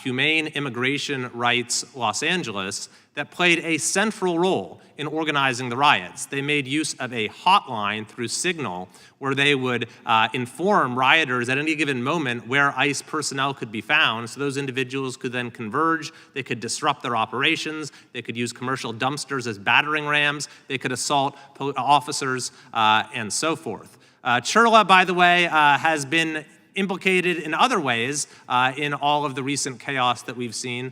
Humane Immigration Rights Los Angeles, that played a central role in organizing the riots. They made use of a hotline through Signal where they would inform rioters at any given moment where ICE personnel could be found, so those individuals could then converge, they could disrupt their operations, they could use commercial dumpsters as battering rams, they could assault officers, and so forth. CHRLA, by the way, has been implicated in other ways in all of the recent chaos that we've seen.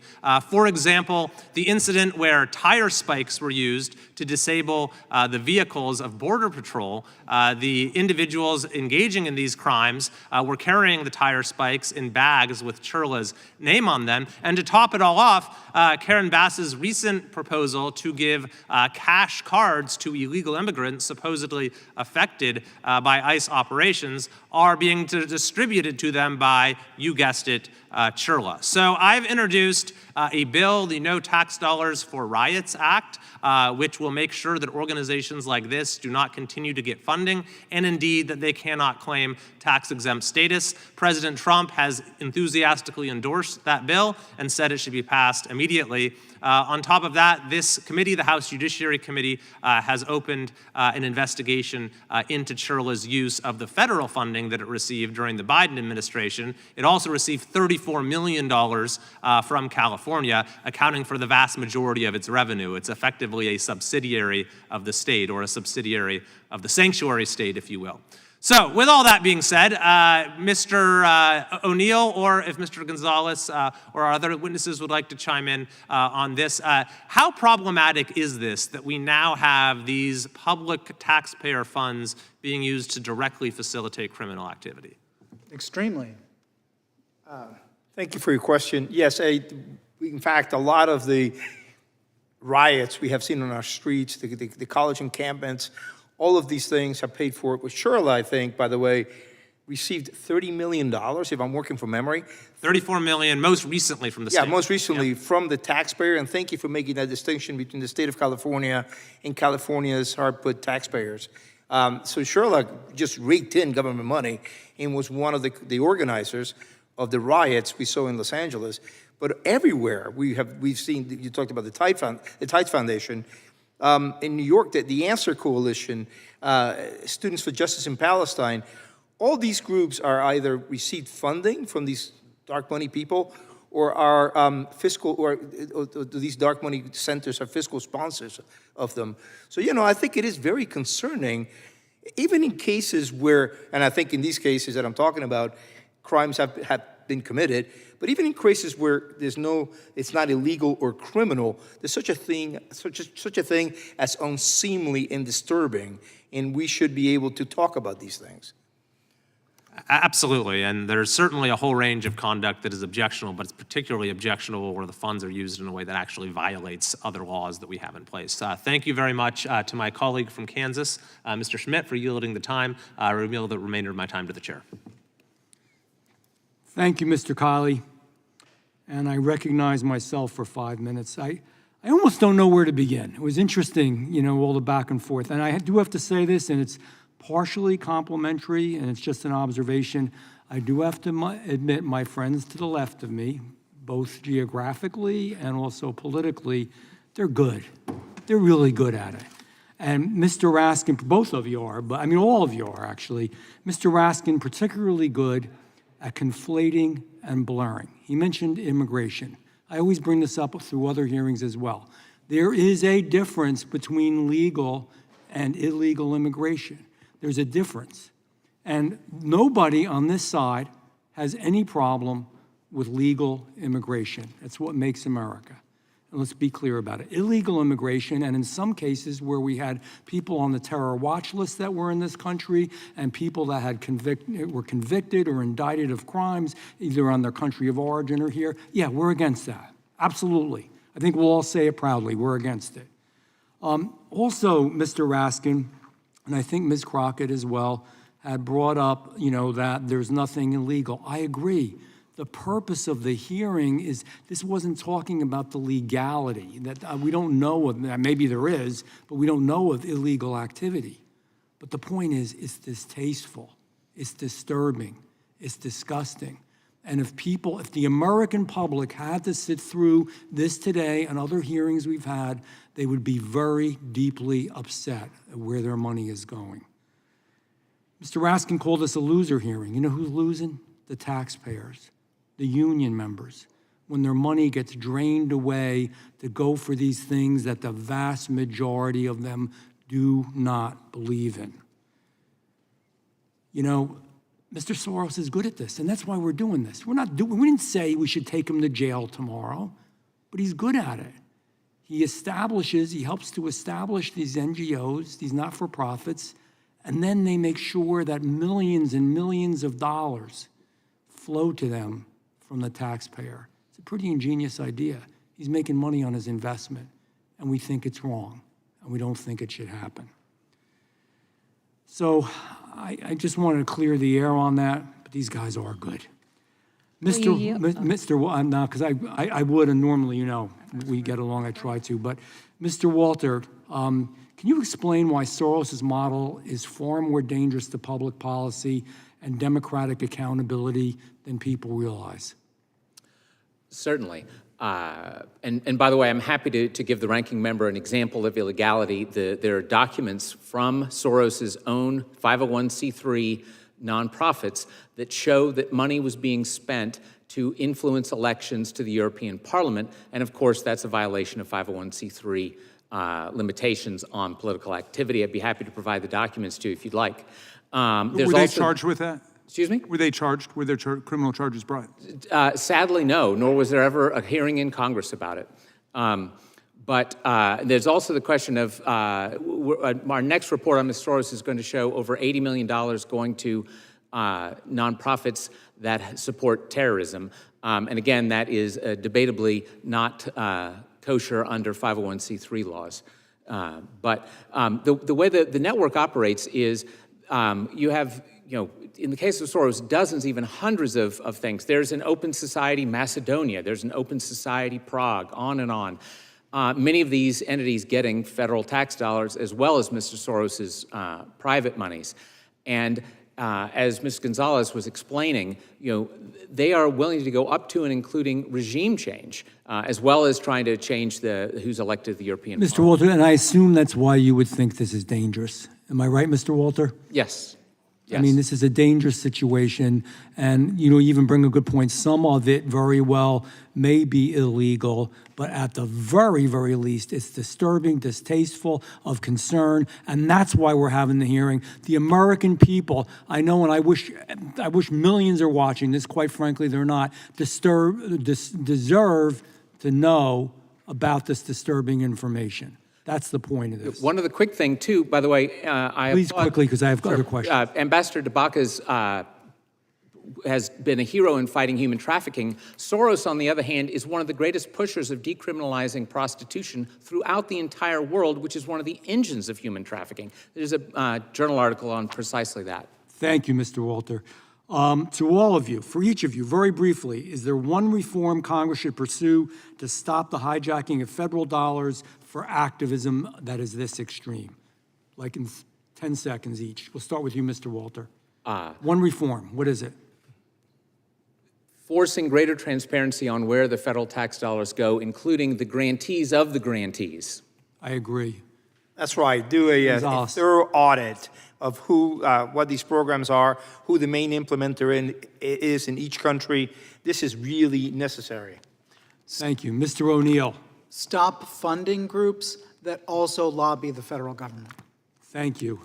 For example, the incident where tire spikes were used to disable the vehicles of Border Patrol. The individuals engaging in these crimes were carrying the tire spikes in bags with CHRLA's name on them. And to top it all off, Karen Bass's recent proposal to give cash cards to illegal immigrants supposedly affected by ICE operations are being distributed to them by, you guessed it, CHRLA. So I've introduced a bill, the No Tax Dollars for Riots Act, which will make sure that organizations like this do not continue to get funding, and indeed that they cannot claim tax-exempt status. President Trump has enthusiastically endorsed that bill and said it should be passed immediately. On top of that, this committee, the House Judiciary Committee, has opened an investigation into CHRLA's use of the federal funding that it received during the Biden administration. It also received $34 million from California, accounting for the vast majority of its revenue. It's effectively a subsidiary of the state, or a subsidiary of the sanctuary state, if you will. So, with all that being said, Mr. O'Neill, or if Mr. Gonzalez or our other witnesses would like to chime in on this, how problematic is this that we now have these public taxpayer funds being used to directly facilitate criminal activity? Extremely. Thank you for your question. Yes, in fact, a lot of the riots we have seen on our streets, the college encampments, all of these things are paid for with CHRLA, I think, by the way, received $30 million, if I'm working from memory. $34 million, most recently from the state. Yeah, most recently from the taxpayer, and thank you for making that distinction between the state of California and California's hard-put taxpayers. So CHRLA just raked in government money and was one of the organizers of the riots we saw in Los Angeles. But everywhere we've seen, you talked about the Tides Foundation, in New York, the Answer Coalition, Students for Justice in Palestine, all these groups are either received funding from these dark money people, or are fiscal, or these dark money centers are fiscal sponsors of them. So, I think it is very concerning, even in cases where, and I think in these cases that I'm talking about, crimes have been committed, but even in cases where it's not illegal or criminal, there's such a thing as unseemly and disturbing, and we should be able to talk about these things. Absolutely, and there's certainly a whole range of conduct that is objectionable, but it's particularly objectionable where the funds are used in a way that actually violates other laws that we have in place. Thank you very much to my colleague from Kansas, Mr. Schmidt, for yielding the time. I reveal the remainder of my time to the chair. Thank you, Mr. Kiley. And I recognize myself for 5 minutes. I almost don't know where to begin. It was interesting, all the back and forth. And I do have to say this, and it's partially complimentary, and it's just an observation. I do have to admit my friends to the left of me, both geographically and also politically, they're good. They're really good at it. And Mr. Raskin, both of you are, but all of you are actually. Mr. Raskin particularly good at conflating and blurring. He mentioned immigration. I always bring this up through other hearings as well. There is a difference between legal and illegal immigration. There's a difference. And nobody on this side has any problem with legal immigration. That's what makes America. And let's be clear about it. Illegal immigration, and in some cases where we had people on the terror watch list that were in this country and people that had were convicted or indicted of crimes, either on their country of origin or here, yeah, we're against that. Absolutely. I think we'll all say it proudly. We're against it. Also, Mr. Raskin, and I think Ms. Crockett as well, had brought up, that there's nothing illegal. I agree. The purpose of the hearing is, this wasn't talking about the legality, that we don't know of, maybe there is, but we don't know of illegal activity. But the point is, it's distasteful, it's disturbing, it's disgusting. And if the American public had to sit through this today and other hearings we've had, they would be very deeply upset at where their money is going. Mr. Raskin called this a loser hearing. You know who's losing? The taxpayers, the union members, when their money gets drained away to go for these things that the vast majority of them do not believe in. Mr. Soros is good at this, and that's why we're doing this. We didn't say we should take him to jail tomorrow, but he's good at it. He helps to establish these NGOs, these not-for-profits, and then they make sure that millions and millions of dollars flow to them from the taxpayer. It's a pretty ingenious idea. He's making money on his investment, and we think it's wrong, and we don't think it should happen. So I just wanted to clear the air on that, but these guys are good. Now, because I would, and normally, we get along, I try to, but Mr. Walter, can you explain why Soros's model is far more dangerous to public policy and democratic accountability than people realize? Certainly. And by the way, I'm happy to give the ranking member an example of illegality. There are documents from Soros's own 501c3 nonprofits that show that money was being spent to influence elections to the European Parliament. And of course, that's a violation of 501c3 limitations on political activity. I'd be happy to provide the documents to you if you'd like. Were they charged with that? Excuse me? Were they charged? Were their criminal charges brought? Sadly, no, nor was there ever a hearing in Congress about it. But there's also the question of our next report on Ms. Soros is going to show over $80 million going to nonprofits that support terrorism. And again, that is debatably not kosher under 501c3 laws. But the way the network operates is you have, in the case of Soros, dozens, even hundreds of things. There's an Open Society Macedonia. There's an Open Society Prague, on and on. Many of these entities getting federal tax dollars as well as Mr. Soros's private monies. And as Ms. Gonzalez was explaining, they are willing to go up to and including regime change, as well as trying to change who's elected to the European Parliament. Mr. Walter, and I assume that's why you would think this is dangerous. Am I right, Mr. Walter? Yes. I mean, this is a dangerous situation, and you even bring a good point. Some of it very well may be illegal, but at the very, very least, it's disturbing, distasteful, of concern, and that's why we're having the hearing. The American people, I know, and I wish millions are watching this, quite frankly, they're not, deserve to know about this disturbing information. That's the point of this. One other quick thing, too, by the way, Please quickly, because I have other questions. Ambassador DeBacca has been a hero in fighting human trafficking. Soros, on the other hand, is one of the greatest pushers of decriminalizing prostitution throughout the entire world, which is one of the engines of human trafficking. There's a journal article on precisely that. Thank you, Mr. Walter. To all of you, for each of you, very briefly, is there one reform Congress should pursue to stop the hijacking of federal dollars for activism that is this extreme? Like in 10 seconds each. We'll start with you, Mr. Walter. One reform, what is it? Forcing greater transparency on where the federal tax dollars go, including the grantees of the grantees. I agree. That's right. Do a Gonzalez. thorough audit of what these programs are, who the main implementer is in each country. This is really necessary. Thank you. Mr. O'Neill. Stop funding groups that also lobby the federal government. Thank you.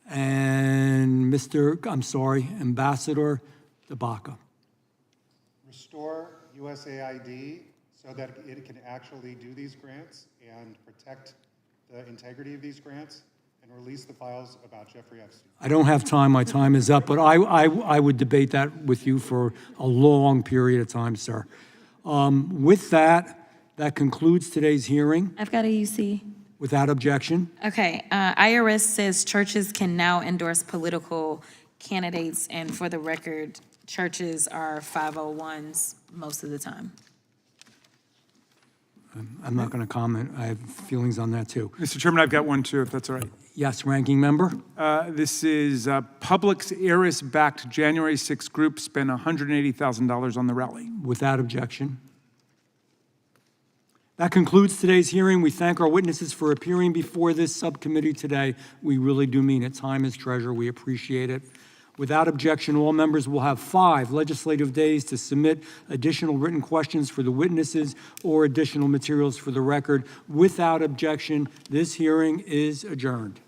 And Ambassador DeBaca. Restore USAID so that it can actually do these grants and protect the integrity of these grants and release the files about Jeffrey Epstein. I don't have time, my time is up, but I would debate that with you for a long period of time, sir. With that, that concludes today's hearing. I've got a UC. Without objection. Okay, IRS says churches can now endorse political candidates, and for the record, churches are 501s most of the time. I'm not going to comment. I have feelings on that, too. Mr. Chairman, I've got one too, if that's all right. Yes, Ranking Member? This is Publix Heiress-backed January 6th group spent $180,000 on the rally. Without objection. That concludes today's hearing. We thank our witnesses for appearing before this subcommittee today. We really do mean it. Time is treasure. We appreciate it. Without objection, all members will have 5 legislative days to submit additional written questions for the witnesses or additional materials for the record. Without objection, this hearing is adjourned.